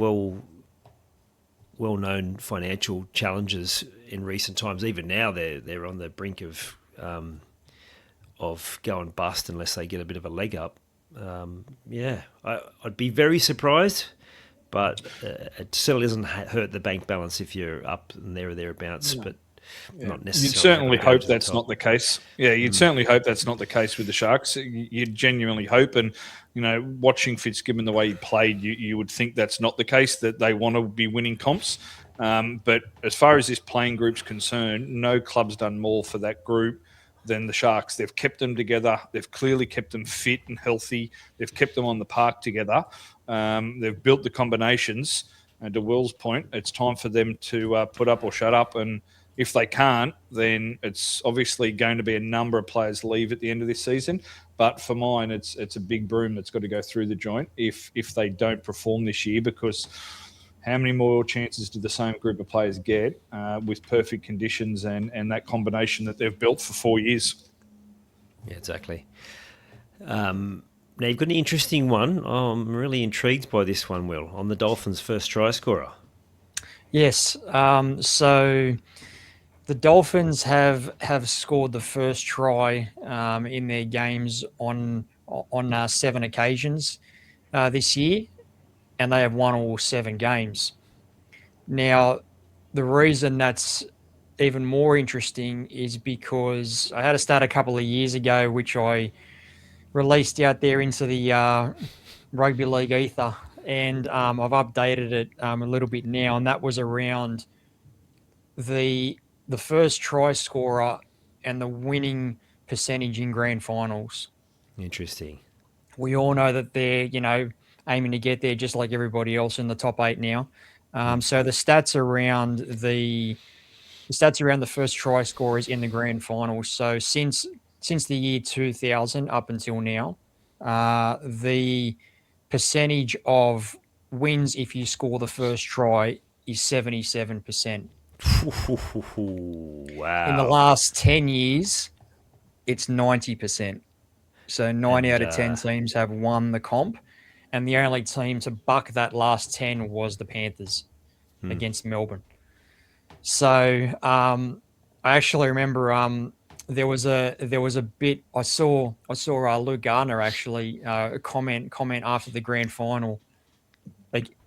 well-known financial challenges in recent times. Even now, they're on the brink of going bust unless they get a bit of a leg up. I'd be very surprised, but it certainly doesn't hurt the bank balance if you're up and there or thereabouts. Yeah. But Yeah. not necessarily. You'd certainly hope to the that's top. not the case. Yeah, you'd certainly hope that's not the case with the Sharks. You'd genuinely hope, and watching Fitzgibbon the way he played, you would think that's not the case, that they want to be winning comps. But as far as this playing group's concerned, no club's done more for that group than the Sharks. They've kept them together. They've clearly kept them fit and healthy. They've kept them on the park together. They've built the combinations. And to Will's point, it's time for them to put up or shut up. And if they can't, then it's obviously going to be a number of players leave at the end of this season. But for mine, it's a big broom that's got to go through the joint if they don't perform this year, because how many more chances do the same group of players get with perfect conditions and that combination that they've built for 4 years? Yeah, exactly. Now, you've got an interesting one. I'm really intrigued by this one, Will, on the Dolphins' first try scorer. Yes. So the Dolphins have scored the first try in their games on 7 occasions this year, and they have won all 7 games. Now, the reason that's even more interesting is because I had a stat a couple of years ago, which I released out there into the rugby league ether, and I've updated it a little bit now, and that was around the first try scorer and the winning percentage in grand finals. Interesting. We all know that they're aiming to get there just like everybody else in the top 8 now. So the stats around the first try scorers in the grand finals. So since the year 2000 up until now, the percentage of wins if you score the first try is 77%. Wow. In the last 10 years, it's 90%. So 9 out of 10 teams have won the comp, and the only team to buck that last 10 was the Panthers against Melbourne. So I actually remember there was a bit I saw Luke Gardner actually comment after the grand final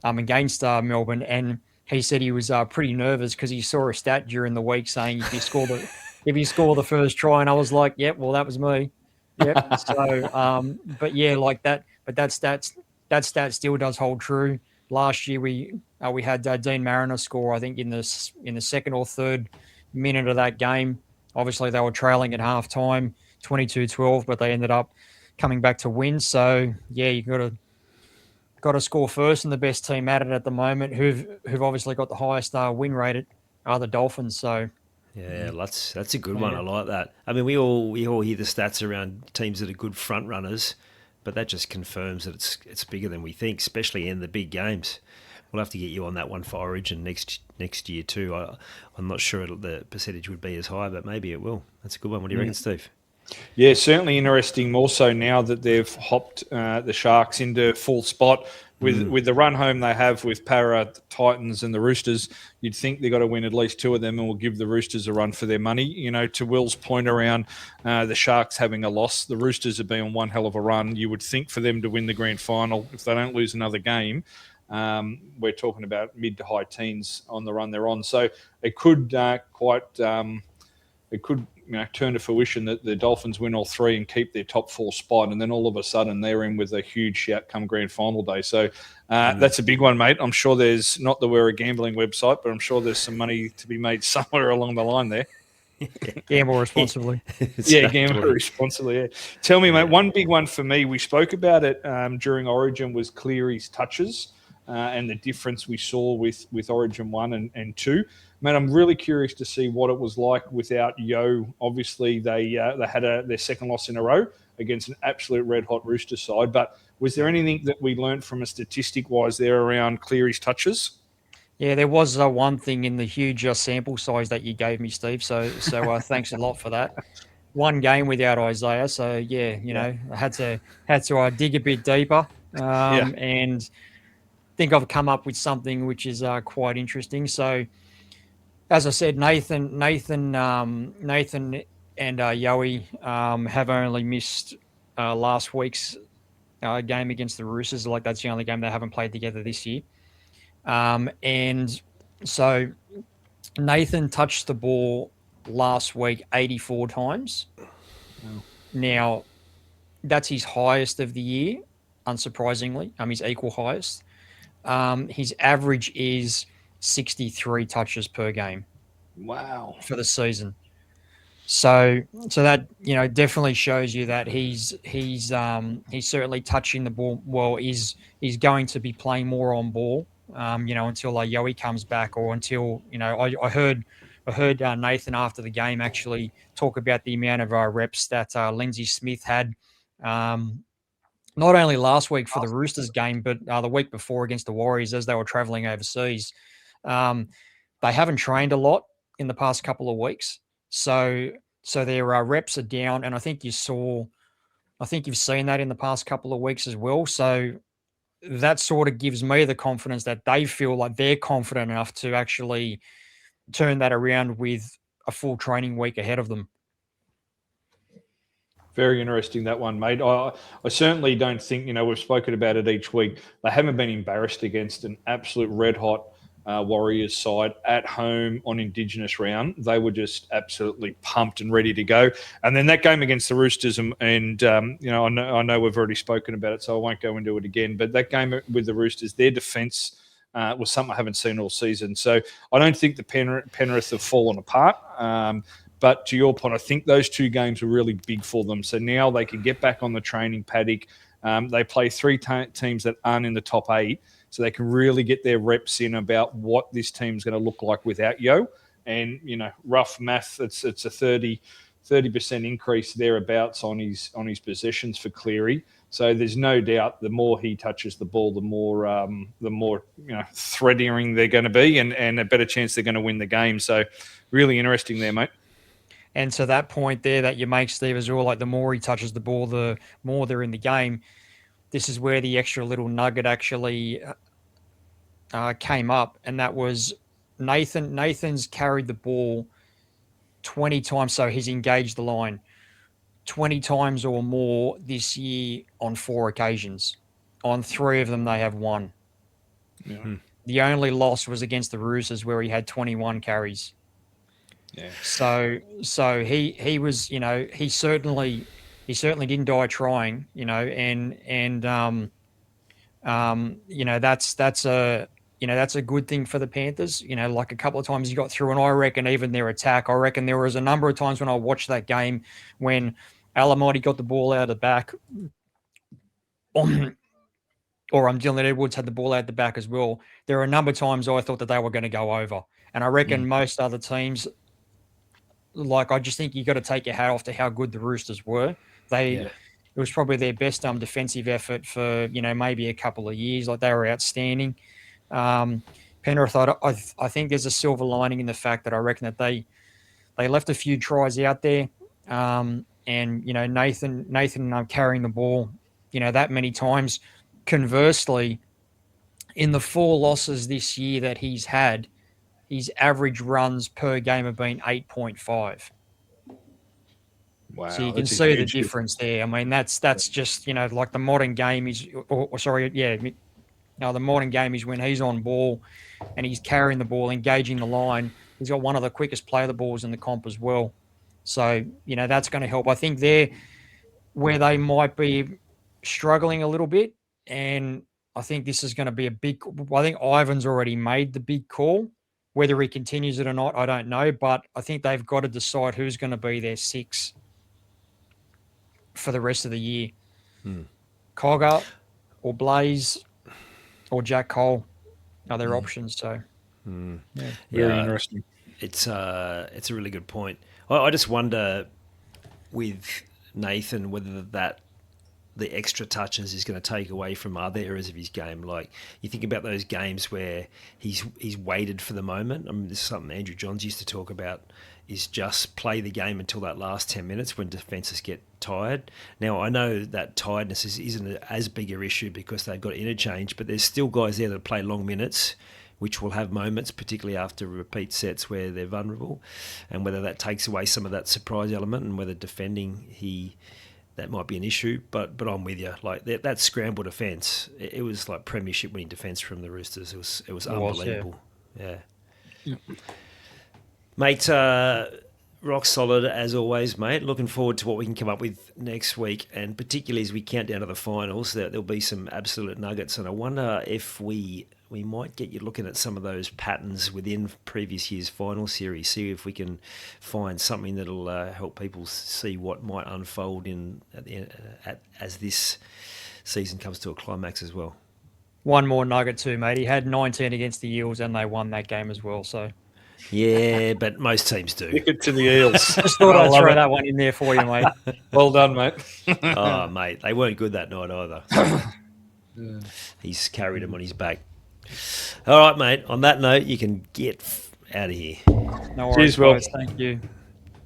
against Melbourne, and he said he was pretty nervous because he saw a stat during the week saying if you score the first try, and I was like, yep, well that was me. Yep. So but yeah, like that, but that stat still does hold true. Last year we had Dean Mariner score, I think in the second or third minute of that game. Obviously they were trailing at halftime, 22-12, but they ended up coming back to win. So yeah, you got to score first, and the best team at it at the moment, who've obviously got the highest win rate, are the Dolphins. So yeah, that's a good one. I like that. I mean, we all hear the stats around teams that are good front runners, but that just confirms that it's bigger than we think, especially in the big games. We'll have to get you on that one for Origin next year too. I'm not sure the percentage would be as high, but maybe it will. That's a good one. What do you reckon, Steve? Yeah, certainly interesting. More so now that they've hopped the Sharks into full spot with the run home they have with Para, the Titans, and the Roosters. You'd think they've got to win at least 2 of them, and will give the Roosters a run for their money. To Will's point around the Sharks having a loss, the Roosters have been on one hell of a run. You would think for them to win the grand final, if they don't lose another game, we're talking about mid to high teens on the run they're on. So it could turn to fruition that the Dolphins win all 3 and keep their top 4 spot, and then all of a sudden they're in with a huge shout come grand final day. So that's a big one, mate. I'm sure there's, not that we're a gambling website, but I'm sure there's some money to be made somewhere along the line there. Gamble responsibly. Gamble responsibly. Yeah. Tell me, mate, one big one for me, we spoke about it during Origin, was Cleary's touches and the difference we saw with Origin 1 and 2. Man, I'm really curious to see what it was like without Yeo. Obviously, they had their second loss in a row against an absolute red-hot Rooster side. But was there anything that we learned from a statistic-wise there around Cleary's touches? Yeah, there was one thing in the huge sample size that you gave me, Steve. So thanks a lot for that. One game without Isaah, so I had to dig a bit deeper. And think I've come up with something which is quite interesting. So, as I said, Nathan, and Yowie have only missed last week's game against the Roosters. Like that's the only game they haven't played together this year. And so Nathan touched the ball last week 84 times. Wow. Now, that's his highest of the year, unsurprisingly. His equal highest. His average is 63 touches per game. Wow. For the season. So that definitely shows you that he's certainly touching the ball well. He's going to be playing more on ball, until Yowie comes back, or until I heard Nathan after the game actually talk about the amount of reps that Lindsay Smith had, not only last week for the Roosters game, but the week before against the Warriors as they were traveling overseas. They haven't trained a lot in the past couple of weeks. So their reps are down, and I think you've seen that in the past couple of weeks as well. So that sort of gives me the confidence that they feel like they're confident enough to actually turn that around with a full training week ahead of them. Very interesting, that one, mate. I certainly don't think, we've spoken about it each week. They haven't been embarrassed against an absolute red-hot Warriors side at home on Indigenous round. They were just absolutely pumped and ready to go. And then that game against the Roosters, and I know we've already spoken about it, so I won't go into it again. But that game with the Roosters, their defence was something I haven't seen all season. So I don't think the Penrith have fallen apart. But to your point, I think those two games were really big for them. So now they can get back on the training paddock. They play three teams that aren't in the top 8. So they can really get their reps in about what this team's going to look like without Yeo. And, rough math, it's a 30% increase thereabouts on his possessions for Cleary. So there's no doubt the more he touches the ball, the more threadier they're going to be, and a better chance they're going to win the game. So really interesting there, mate. And to that point there that you make, Steve, as well, like the more he touches the ball, the more they're in the game. This is where the extra little nugget actually came up, and that was Nathan's carried the ball 20 times, so he's engaged the line 20 times or more this year on 4 occasions. On 3 of them, they have won. Yeah. The only loss was against the Roosters, where he had 21 carries. Yeah. So he was, he certainly didn't die trying, that's a good thing for the Panthers. Like a couple of times he got through, and I reckon even their attack, there was a number of times when I watched that game when Alamoti got the ball out of the back, or Dylan Edwards had the ball out the back as well. There were a number of times I thought that they were going to go over, and I reckon most other teams, I just think you got to take your hat off to how good the Roosters were. It was probably their best defensive effort for maybe a couple of years. Like, they were outstanding. Penrith, I think there's a silver lining in the fact that I reckon that they left a few tries out there, and Nathan carrying the ball that many times. Conversely, in the 4 losses this year that he's had, his average runs per game have been 8.5. Wow. So you can see the difference there. I mean, that's just, like the modern game is, the modern game is when he's on ball and he's carrying the ball, engaging the line. He's got one of the quickest play the balls in the comp as well. So, that's going to help. I think they're where they might be struggling a little bit. And I think this is going to be I think Ivan's already made the big call. Whether he continues it or not, I don't know. But I think they've got to decide who's going to be their 6 for the rest of the year. Cogger or Blaze or Jack Cole are their options. So, very interesting. It's a really good point. I just wonder with Nathan whether the extra touches is going to take away from other areas of his game. Like you think about those games where he's waited for the moment. I mean, this is something Andrew Johns used to talk about, is just play the game until that last 10 minutes when defences get tired. Now, I know that tiredness isn't as big an issue because they've got interchange, but there's still guys there that play long minutes, which will have moments, particularly after repeat sets where they're vulnerable, and whether that takes away some of that surprise element, and whether defending that might be an issue. But I'm with you. Like that scramble defence, it was like Premiership winning defence from the Roosters. It was unbelievable. Yeah. Mate, rock solid as always, mate. Looking forward to what we can come up with next week, and particularly as we count down to the finals, there'll be some absolute nuggets. And I wonder if we might get you looking at some of those patterns within previous year's final series, see if we can find something that'll help people see what might unfold as this season comes to a climax as well. One more nugget too, mate. He had 19 against the Eels and they won that game as well. So yeah, but most teams do. Stick it to the Eels. Just thought I'd throw that one in there for you, mate. Well done, mate. Oh, mate, they weren't good that night either. Yeah. He's carried them on his back. All right, mate. On that note, you can get out of here. No worries, guys. Thank you.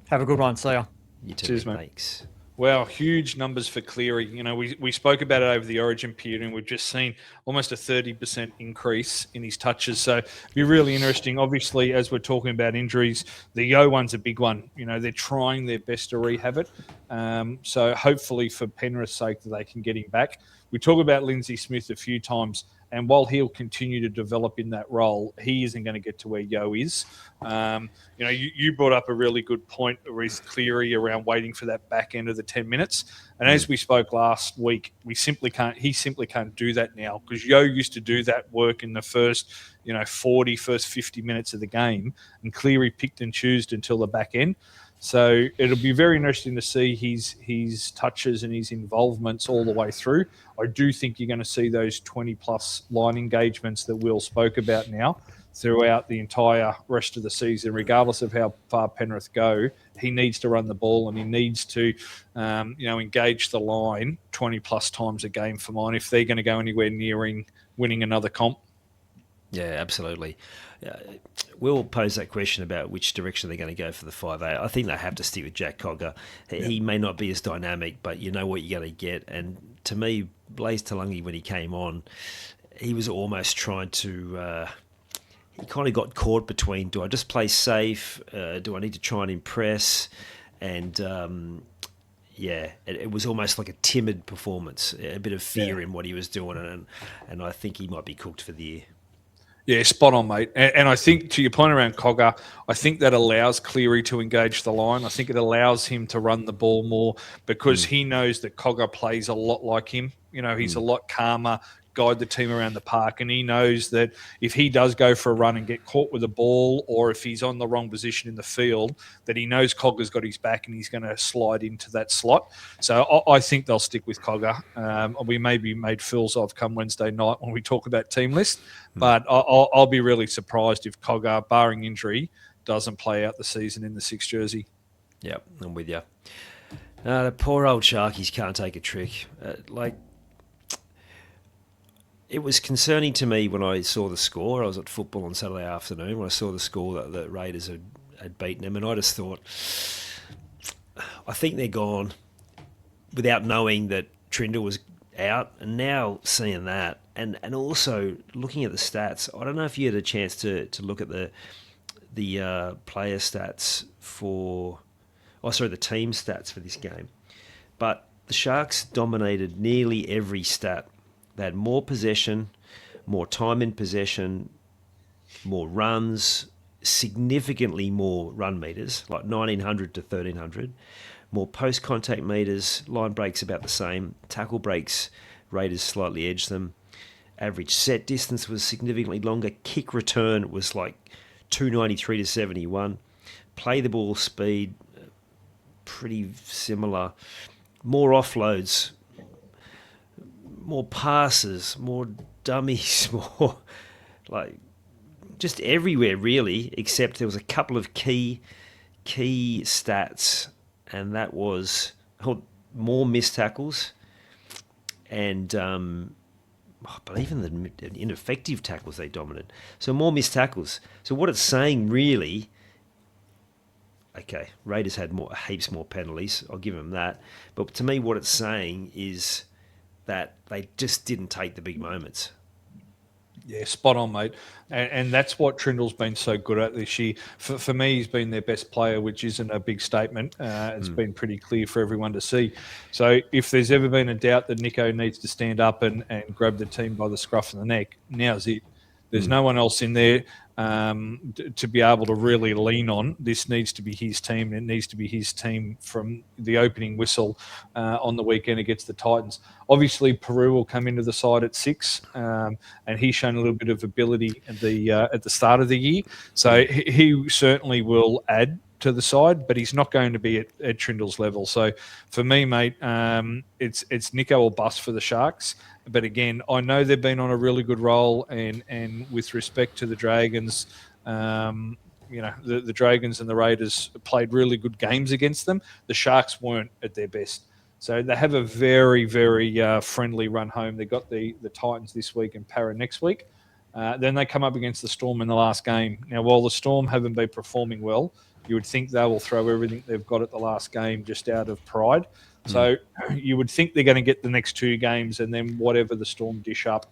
Have a good one. See ya. You too. Cheers, mate. Thanks. Wow, huge numbers for Cleary. You know, we spoke about it over the Origin period, and we've just seen almost a 30% increase in his touches. So it'd be really interesting. Obviously, as we're talking about injuries, the Yeo one's a big one. You know, they're trying their best to rehab it. So hopefully for Penrith's sake that they can get him back. We talk about Lindsay Smith a few times, and while he'll continue to develop in that role, he isn't going to get to where Yeo is. You know, you brought up a really good point with Cleary around waiting for that back end of the 10 minutes. And as we spoke last week, he simply can't do that now, because Yeo used to do that work in the first 50 minutes of the game, and Cleary picked and chose until the back end. So it'll be very interesting to see his touches and his involvements all the way through. I do think you're going to see those 20-plus line engagements that Will spoke about now throughout the entire rest of the season, regardless of how far Penrith go. He needs to run the ball, and he needs to engage the line 20-plus times a game for mine if they're going to go anywhere nearing winning another comp. Yeah, absolutely. Will pose that question about which direction they're going to go for the 5A. I think they have to stick with Jack Cogger. He may not be as dynamic, but you know what you're going to get. And to me, Blaise Talangi, when he came on, he was almost trying to... he kind of got caught between, do I just play safe? Do I need to try and impress? And... it was almost like a timid performance, a bit of fear in what he was doing, and I think he might be cooked for the year. Yeah, spot on, mate. And I think, to your point around Cogger, I think that allows Cleary to engage the line. I think it allows him to run the ball more, because he knows that Cogger plays a lot like him. You know, he's a lot calmer, guide the team around the park, and he knows that if he does go for a run and get caught with a ball, or if he's on the wrong position in the field, that he knows Cogger's got his back and he's going to slide into that slot. So I think they'll stick with Cogger. We may be made fools of come Wednesday night when we talk about team list, but I'll be really surprised if Cogger, barring injury, doesn't play out the season in the 6 jersey. Yep, I'm with you. The poor old Sharkies can't take a trick. It was concerning to me when I saw the score. I was at football on Saturday afternoon when I saw the score that the Raiders had beaten them, and I just thought, I think they're gone without knowing that Trinder was out, and now seeing that, and also looking at the stats. I don't know if you had a chance to look at the player stats the team stats for this game, but the Sharks dominated nearly every stat. They had more possession, more time in possession, more runs, significantly more run meters, like 1,900 to 1,300, more post-contact meters, line breaks about the same, tackle breaks, Raiders slightly edged them. Average set distance was significantly longer. Kick return was like 293 to 71. Play the ball speed, pretty similar. More offloads, more passes, more dummies, more just everywhere really, except there was a couple of key stats, and that was more missed tackles, and but even the ineffective tackles they dominated. So more missed tackles. So what it's saying really, okay, Raiders had heaps more penalties. I'll give them that. But to me, what it's saying is that they just didn't take the big moments. Yeah, spot on, mate. And that's what Trindle's been so good at this year. For me, he's been their best player, which isn't a big statement. It's been pretty clear for everyone to see. So if there's ever been a doubt that Nico needs to stand up and grab the team by the scruff of the neck, now's it. There's no one else in there to be able to really lean on. This needs to be his team. It needs to be his team from the opening whistle on the weekend against the Titans. Obviously, Peru will come into the side at 6, and he's shown a little bit of ability at the start of the year. So he certainly will add to the side, but he's not going to be at Trindle's level. So for me, mate, it's Nico or bust for the Sharks. But again, I know they've been on a really good roll, and with respect to the Dragons, the Dragons and the Raiders played really good games against them. The Sharks weren't at their best. So they have a very, very friendly run home. They got the Titans this week and Para next week. Then they come up against the Storm in the last game. Now, while the Storm haven't been performing well, you would think they will throw everything they've got at the last game just out of pride. So you would think they're going to get the next 2 games and then whatever the Storm dish up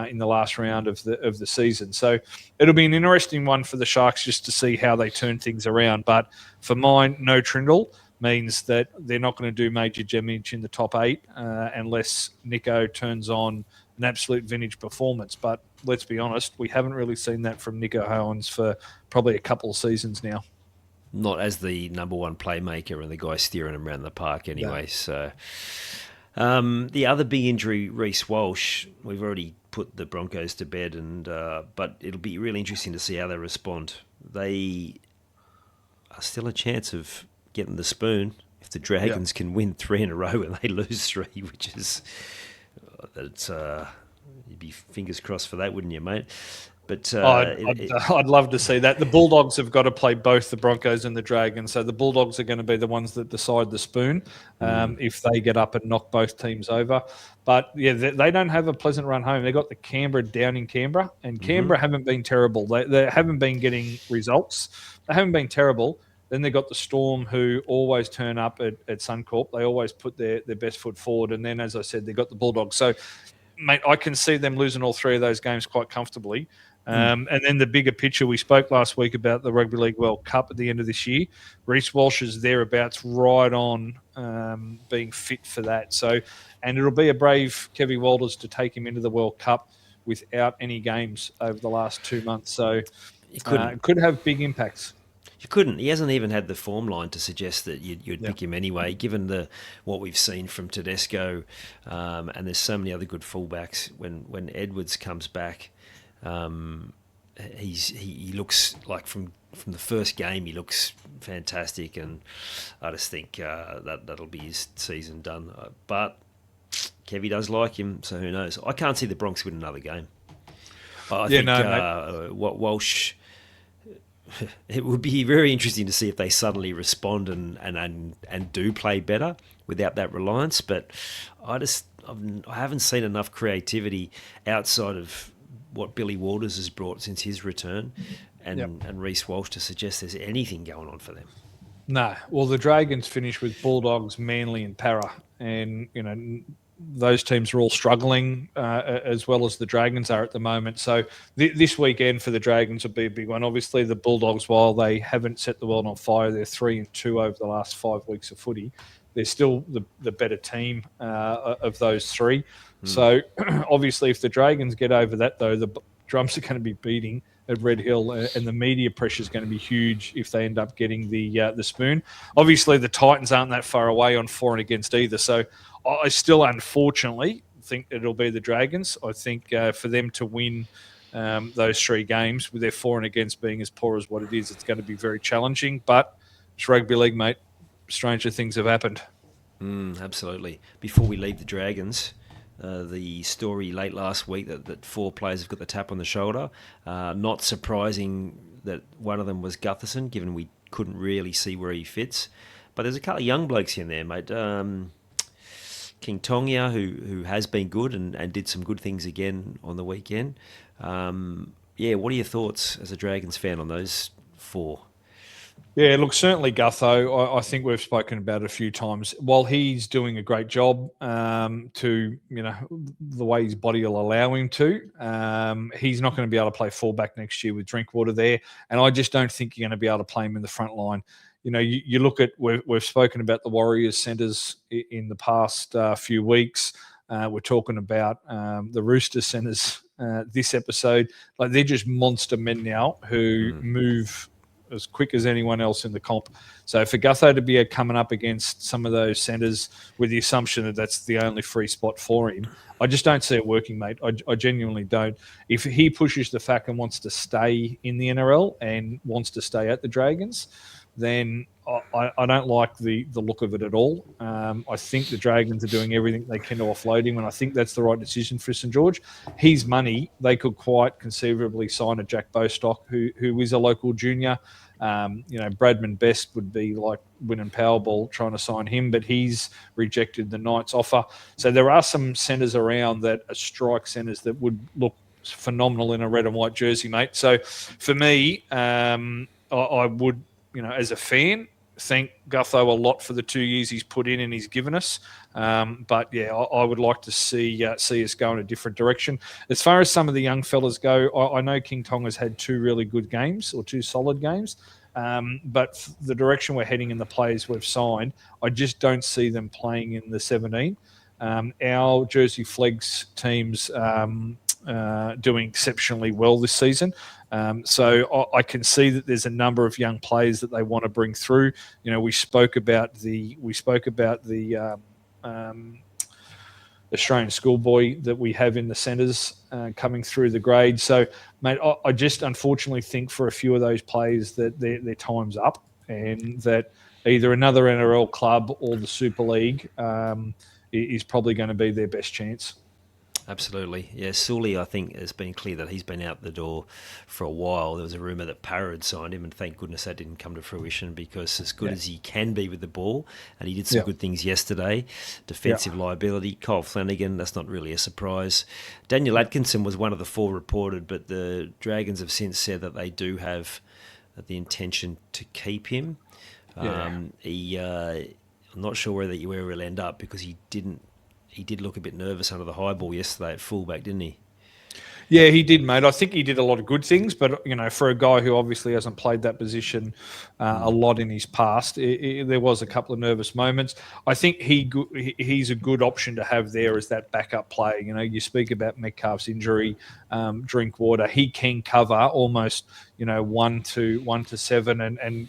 in the last round of the season. So it'll be an interesting one for the Sharks just to see how they turn things around. But for mine, no Trindle means that they're not going to do major damage in the top 8 unless Nico turns on an absolute vintage performance. But let's be honest, we haven't really seen that from Nico Howens for probably a couple of seasons now. Not as the number one playmaker and the guy steering him around the park anyway. No. So the other big injury, Reece Walsh, we've already put the Broncos to bed, but it'll be really interesting to see how they respond. They are still a chance of getting the spoon if the Dragons can win 3 in a row and they lose 3, which is you'd be fingers crossed for that, wouldn't you, mate? But I'd love to see that. The Bulldogs have got to play both the Broncos and the Dragons, so the Bulldogs are going to be the ones that decide the spoon if they get up and knock both teams over. But yeah, they don't have a pleasant run home. They got the Canberra down in Canberra, and Canberra haven't been terrible. They haven't been getting results. They haven't been terrible. Then they got the Storm, who always turn up at Suncorp. They always put their best foot forward. And then, as I said, they got the Bulldogs. So, mate, I can see them losing all 3 of those games quite comfortably. And then the bigger picture, we spoke last week about the Rugby League World Cup at the end of this year. Reece Walsh is thereabouts right on being fit for that. So, and it'll be a brave Kevin Walters to take him into the World Cup without any games over the last 2 months. So it could have big impacts. You couldn't. He hasn't even had the form line to suggest that you'd pick him anyway, given what we've seen from Tedesco, and there's so many other good fullbacks. When Edwards comes back, he looks like from the first game he looks fantastic, and I just think that'll be his season done. But Kevy does like him, so who knows? I can't see the Bronx win another game. I think Walsh. It would be very interesting to see if they suddenly respond and do play better without that reliance. But I haven't seen enough creativity outside of what Billy Walters has brought since his return and Reece Walsh to suggest there's anything going on for them. No. Well, the Dragons finished with Bulldogs, Manly and Para. And, those teams are all struggling as well as the Dragons are at the moment. So this weekend for the Dragons will be a big one. Obviously, the Bulldogs, while they haven't set the world on fire, they're 3-2 over the last 5 weeks of footy. They're still the better team of those 3. So obviously, if the Dragons get over that, though, the drums are going to be beating at Red Hill, and the media pressure is going to be huge if they end up getting the spoon. Obviously, the Titans aren't that far away on for and against either. So I still, unfortunately, think it'll be the Dragons. I think for them to win those 3 games with their for and against being as poor as what it is, it's going to be very challenging. But it's rugby league, mate. Stranger things have happened. Absolutely. Before we leave the Dragons, the story late last week that 4 players have got the tap on the shoulder. Not surprising that one of them was Gutherson, given we couldn't really see where he fits. But there's a couple of young blokes in there, mate. King Tonga, who has been good and did some good things again on the weekend. What are your thoughts as a Dragons fan on those four? Yeah, look, certainly Gutho, I think we've spoken about it a few times. While he's doing a great job to, the way his body will allow him to, he's not going to be able to play fullback next year with Drinkwater there. And I just don't think you're going to be able to play him in the front line. You look at, we've spoken about the Warriors centres in the past few weeks. We're talking about the Roosters centres this episode. Like, they're just monster men now who move as quick as anyone else in the comp. So for Gutho to be coming up against some of those centres with the assumption that that's the only free spot for him, I just don't see it working, mate. I genuinely don't. If he pushes the fact and wants to stay in the NRL and wants to stay at the Dragons, then I don't like the look of it at all. I think the Dragons are doing everything they can to offload him, and I think that's the right decision for St George. His money, they could quite conceivably sign a Jack Bostock, who is a local junior. Bradman Best would be like winning Powerball trying to sign him, but he's rejected the Knights offer. So there are some centres around that are strike centres that would look phenomenal in a red and white jersey, mate. So for me, I would, as a fan, thank Gutho a lot for the 2 years he's put in and he's given us. But yeah, I would like to see us go in a different direction. As far as some of the young fellas go, I know King Tonga's had 2 really good games or 2 solid games. But the direction we're heading in the players we've signed, I just don't see them playing in the 17. Our Jersey Flegs teams doing exceptionally well this season. So I can see that there's a number of young players that they want to bring through. We spoke about the Australian schoolboy that we have in the centres coming through the grade. So, mate, I just unfortunately think for a few of those players that their time's up, and that either another NRL club or the Super League is probably going to be their best chance. Absolutely. Yeah, Sully, I think, has been clear that he's been out the door for a while. There was a rumour that Parra had signed him, and thank goodness that didn't come to fruition, because as good as he can be with the ball, and he did some good things yesterday, defensive liability. Kyle Flanagan, that's not really a surprise. Daniel Atkinson was one of the 4 reported, but the Dragons have since said that they do have the intention to keep him. I'm not sure where he'll end up, because he did look a bit nervous under the high ball yesterday at fullback, didn't he? Yeah, he did, mate. I think he did a lot of good things, but for a guy who obviously hasn't played that position a lot in his past, there was a couple of nervous moments. I think he's a good option to have there as that backup player. You speak about Metcalf's injury, Drinkwater. He can cover almost 1 to 7 and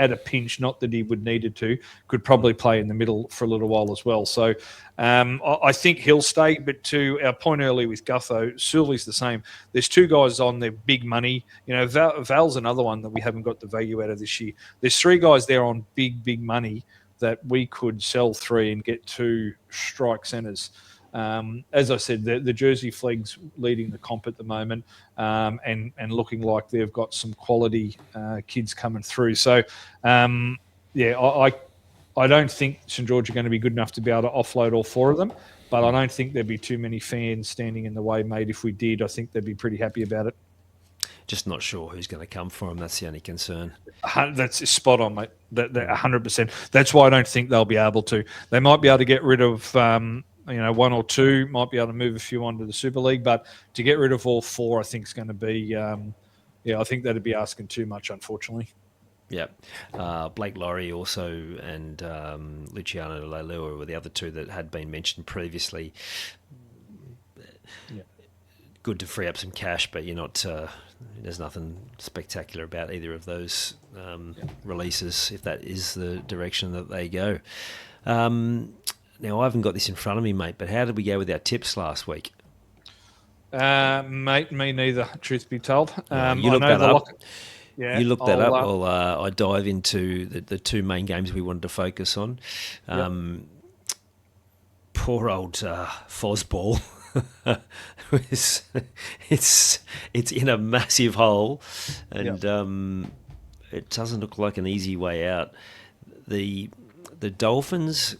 at a pinch, not that he would needed to, could probably play in the middle for a little while as well. So I think he'll stay. But to our point earlier with Gutho, Sully's the same. There's 2 guys on there, big money. Val's another one that we haven't got the value out of this year. There's 3 guys there on big money that we could sell 3 and get 2 strike centres. As I said, the Jersey Flegs leading the comp at the moment, and looking like they've got some quality kids coming through. So, I don't think St George are going to be good enough to be able to offload all 4 of them, but I don't think there'd be too many fans standing in the way, mate. If we did, I think they'd be pretty happy about it. Just not sure who's going to come for him. That's the only concern. That's spot on, mate. That 100%. That's why I don't think they'll be able to. They might be able to get rid of 1 or 2, might be able to move a few onto the Super League, but to get rid of all 4, I think is going to be, I think that'd be asking too much, unfortunately. Yeah. Blake Laurie also, and Luciano Leilua were the other 2 that had been mentioned previously. Good to free up some cash, but you're not. There's nothing spectacular about either of those releases, if that is the direction that they go. Now, I haven't got this in front of me, mate, but how did we go with our tips last week? Mate, me neither, truth be told. You looked that up. You looked that up. Well, I dive into the 2 main games we wanted to focus on. Poor old Fosball. It's in a massive hole, and it doesn't look like an easy way out. The Dolphins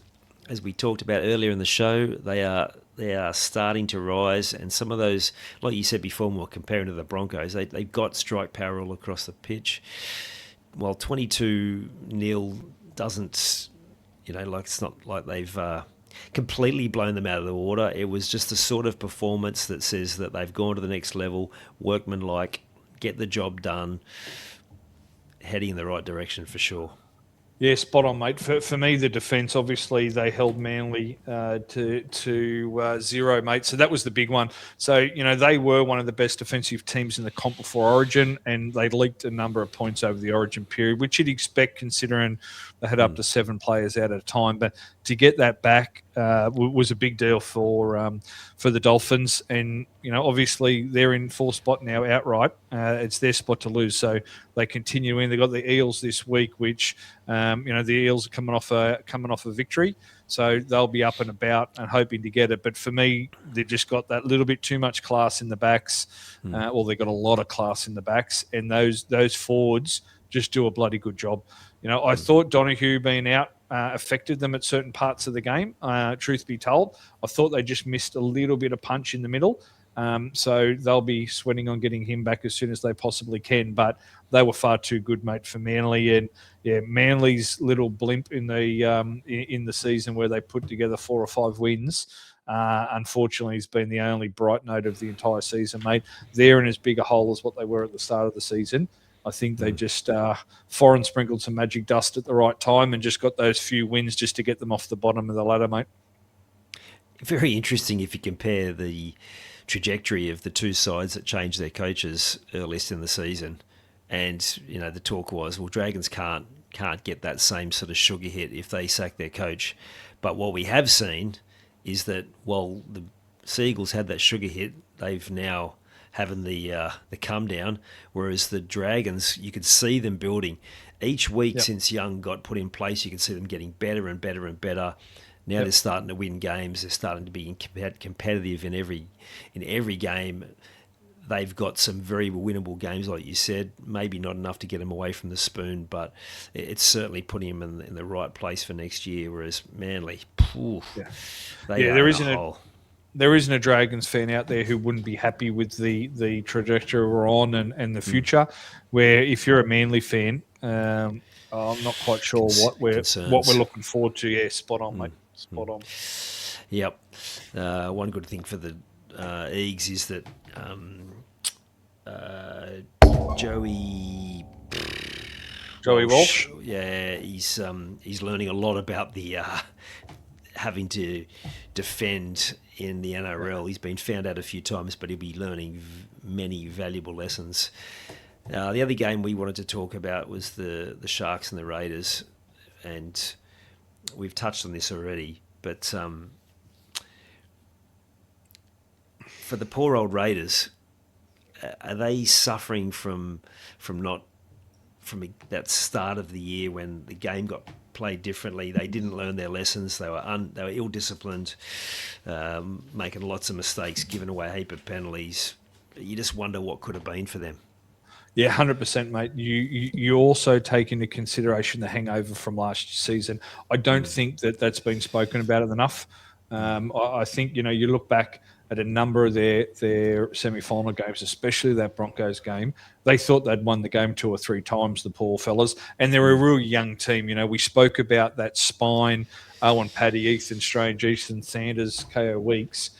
as we talked about earlier in the show, they are starting to rise, and some of those, like you said before, more comparing to the Broncos, they've got strike power all across the pitch. While 22-0 doesn't, like it's not like they've completely blown them out of the water. It was just the sort of performance that says that they've gone to the next level, workmanlike, get the job done, heading in the right direction for sure. Yeah, spot on, mate. For me, the defence, obviously, they held Manly to 0, mate. So that was the big one. So, they were one of the best defensive teams in the comp before Origin, and they leaked a number of points over the Origin period, which you'd expect considering they had up to 7 players out at a time. But to get that back was a big deal for the Dolphins. And, obviously, they're in 4th spot now outright. It's their spot to lose. So they continue in. They've got the Eels this week, which... the Eels are coming off a victory, so they'll be up and about and hoping to get it. But for me, they've just got that little bit too much class in the backs. They've got a lot of class in the backs, and those forwards just do a bloody good job. I thought Donahue being out affected them at certain parts of the game. Truth be told, I thought they just missed a little bit of punch in the middle. So they'll be sweating on getting him back as soon as they possibly can. But they were far too good, mate, for Manly. And Manly's little blimp in the season where they put together 4 or 5 wins, unfortunately, has been the only bright note of the entire season, mate. They're in as big a hole as what they were at the start of the season. I think they just foreign sprinkled some magic dust at the right time and just got those few wins just to get them off the bottom of the ladder, mate. Very interesting if you compare the trajectory of the two sides that changed their coaches earliest in the season. And, the talk was, well, Dragons can't get that same sort of sugar hit if they sack their coach. But what we have seen is that while the Seagulls had that sugar hit, they've now having the come down, whereas the Dragons, you could see them building. Each week since Young got put in place, you can see them getting better and better and better. Now they're starting to win games. They're starting to be competitive in every game. They've got some very winnable games, like you said. Maybe not enough to get them away from the spoon, but it's certainly putting them in the right place for next year. Whereas Manly, there isn't a Dragons fan out there who wouldn't be happy with the trajectory we're on and the future. Where if you're a Manly fan, I'm not quite sure what we're looking forward to. Yeah, spot on, mate. Spot on. Yep. One good thing for the Eagles is that Joey Walsh. Yeah, he's learning a lot about the having to defend in the NRL. He's been found out a few times, but he'll be learning many valuable lessons. The other game we wanted to talk about was the Sharks and the Raiders, and we've touched on this already, but for the poor old Raiders, are they suffering from that start of the year when the game got played differently? They didn't learn their lessons. They were ill-disciplined, making lots of mistakes, giving away a heap of penalties. You just wonder what could have been for them. Yeah, 100%, mate. You also take into consideration the hangover from last season. I don't think that's been spoken about enough. I think, you look back at a number of their semi-final games, especially that Broncos game. They thought they'd won the game 2 or 3 times, the poor fellas. And they're a real young team. We spoke about that spine, Owen Paddy, Ethan Strange, Ethan Sanders, KO Weeks.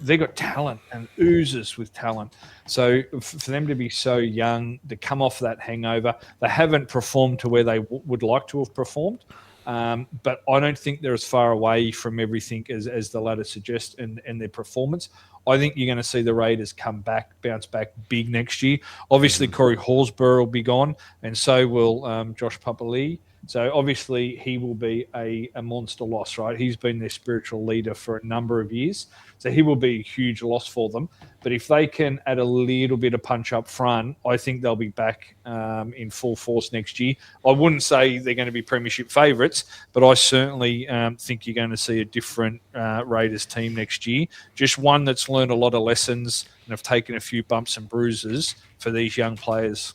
They got talent and oozes with talent. So for them to be so young, to come off that hangover, they haven't performed to where they would like to have performed. But I don't think they're as far away from everything as the ladder suggests and their performance. I think you're going to see the Raiders bounce back big next year. Obviously, Corey Horsburgh will be gone, and so will Josh Papali'i. So obviously, he will be a monster loss, right? He's been their spiritual leader for a number of years. So he will be a huge loss for them. But if they can add a little bit of punch up front, I think they'll be back in full force next year. I wouldn't say they're going to be premiership favourites, but I certainly think you're going to see a different Raiders team next year. Just one that's learned a lot of lessons and have taken a few bumps and bruises for these young players.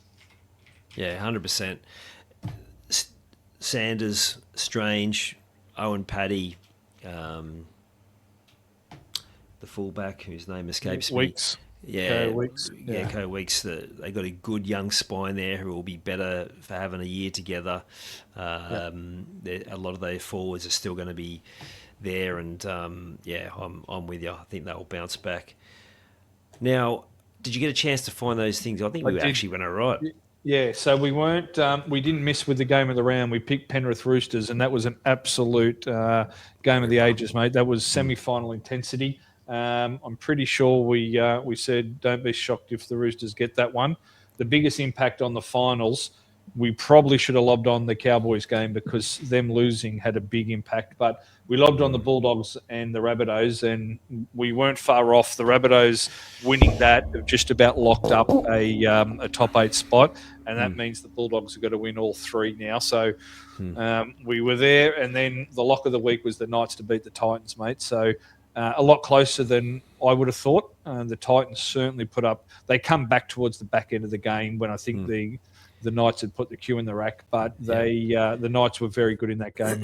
Yeah, 100%. Sanders, Strange, Owen Paddy, the fullback whose name escapes me. Weeks. Yeah, Weeks. Co Weeks. They got a good young spine there who will be better for having a year together. A lot of their forwards are still going to be there, and I'm with you. I think they'll bounce back. Now, did you get a chance to find those things? I think we actually went all right. Yeah, so we weren't. We didn't miss with the game of the round. We picked Penrith Roosters, and that was an absolute game of the ages, mate. That was semi-final intensity. I'm pretty sure we said don't be shocked if the Roosters get that one. The biggest impact on the finals, we probably should have lobbed on the Cowboys game because them losing had a big impact. But we lobbed on the Bulldogs and the Rabbitohs, and we weren't far off. The Rabbitohs winning that have just about locked up a top 8 spot, and that means the Bulldogs have got to win all 3 now. So we were there, and then the lock of the week was the Knights to beat the Titans, mate. So a lot closer than I would have thought. The Titans certainly put up. They come back towards the back end of the game when I think the Knights had put the cue in the rack, but the Knights were very good in that game.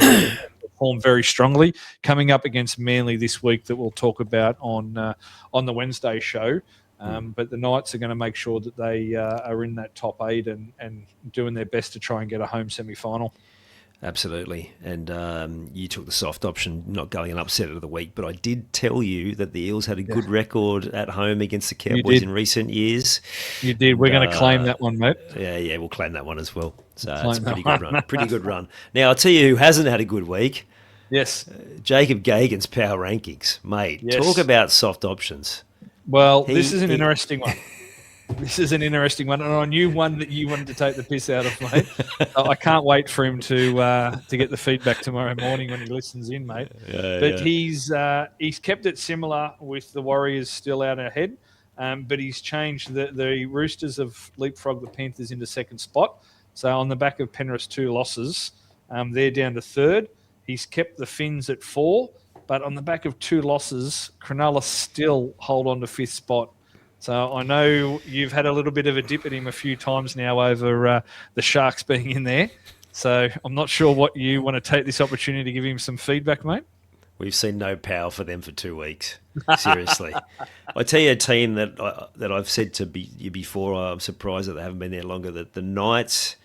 Performed very strongly. Coming up against Manly this week that we'll talk about on the Wednesday show. But the Knights are going to make sure that they are in that top 8 and doing their best to try and get a home semi-final. Absolutely. And you took the soft option, not going an upset of the week. But I did tell you that the Eels had a good record at home against the Cowboys in recent years. You did. We're going to claim that one, mate. Yeah, we'll claim that one as well. So it's a pretty good run. Pretty good run. Now, I'll tell you who hasn't had a good week. Yes. Jacob Gagan's power rankings. Mate, talk about soft options. Well, this is an interesting one. This is an interesting one, and I knew one that you wanted to take the piss out of, mate. I can't wait for him to get the feedback tomorrow morning when he listens in, mate. He's kept it similar with the Warriors still out ahead, but he's changed. The Roosters have leapfrogged the Panthers into second spot. So on the back of Penrith's 2 losses, they're down to third. He's kept the Finns at 4, but on the back of 2 losses, Cronulla still hold on to 5th spot. So I know you've had a little bit of a dip at him a few times now over the Sharks being in there. So I'm not sure what you want to take this opportunity to give him some feedback, mate. We've seen no power for them for 2 weeks. Seriously. I tell you a team that I've said to you before, I'm surprised that they haven't been there longer, that the Knights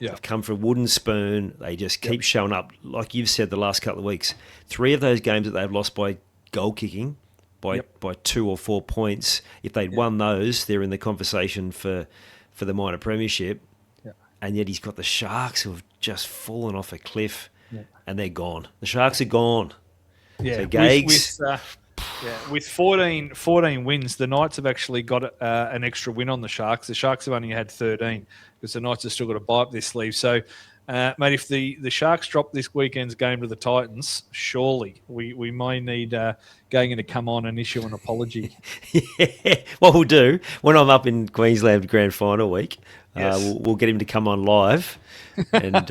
have come for a wooden spoon. They just keep showing up, like you've said the last couple of weeks. 3 of those games that they've lost by goal kicking, by 2 or 4 points. If they'd won those, they're in the conversation for the minor premiership. And yet he's got the Sharks who have just fallen off a cliff and they're gone. The Sharks are gone. Yeah, so Gags... with 14 wins, the Knights have actually got an extra win on the Sharks. The Sharks have only had 13 because the Knights have still got to buy up their sleeve. So, mate, if the Sharks drop this weekend's game to the Titans, surely we may need Gagan to come on and issue an apology. What we'll do, when I'm up in Queensland Grand Final week, we'll get him to come on live and...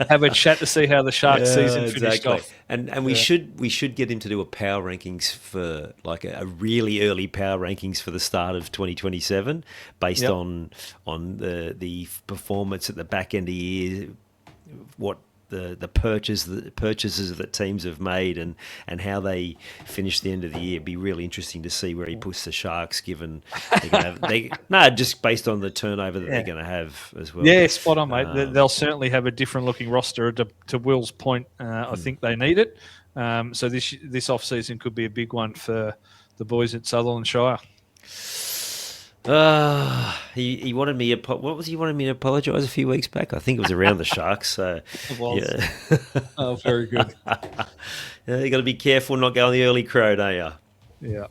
have a chat to see how the Sharks season finished off. And we should get him to do a power rankings for like a really early power rankings for the start of 2027 based on the performance at the back end of the year, what the purchases that teams have made and how they finish the end of the year. It'd be really interesting to see where he puts the Sharks, given just based on the turnover that they're going to have as well. Yeah, spot on, mate. They'll certainly have a different looking roster. To Will's point, I think they need it. So this off season could be a big one for the boys at Sutherland Shire. He wanted me. What was he wanted me to apologise a few weeks back? I think it was around the Sharks. So it was. Yeah. Oh, very good. You got to be careful not going the early crow, don't you? Yeah.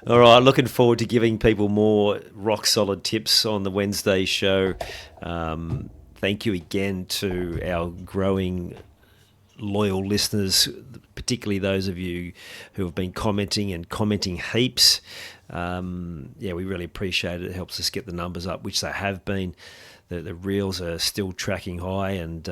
All right. Looking forward to giving people more rock solid tips on the Wednesday show. Thank you again to our growing loyal listeners, particularly those of you who have been commenting heaps. We really appreciate it. It helps us get the numbers up, which they have been. The reels are still tracking high, and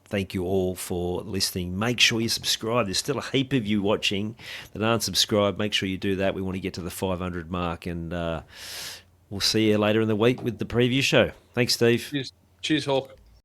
thank you all for listening. Make sure you subscribe. There's still a heap of you watching that aren't subscribed. Make sure you do that. We want to get to the 500 mark, and we'll see you later in the week with the preview show. Thanks, Steve. Cheers Hawk.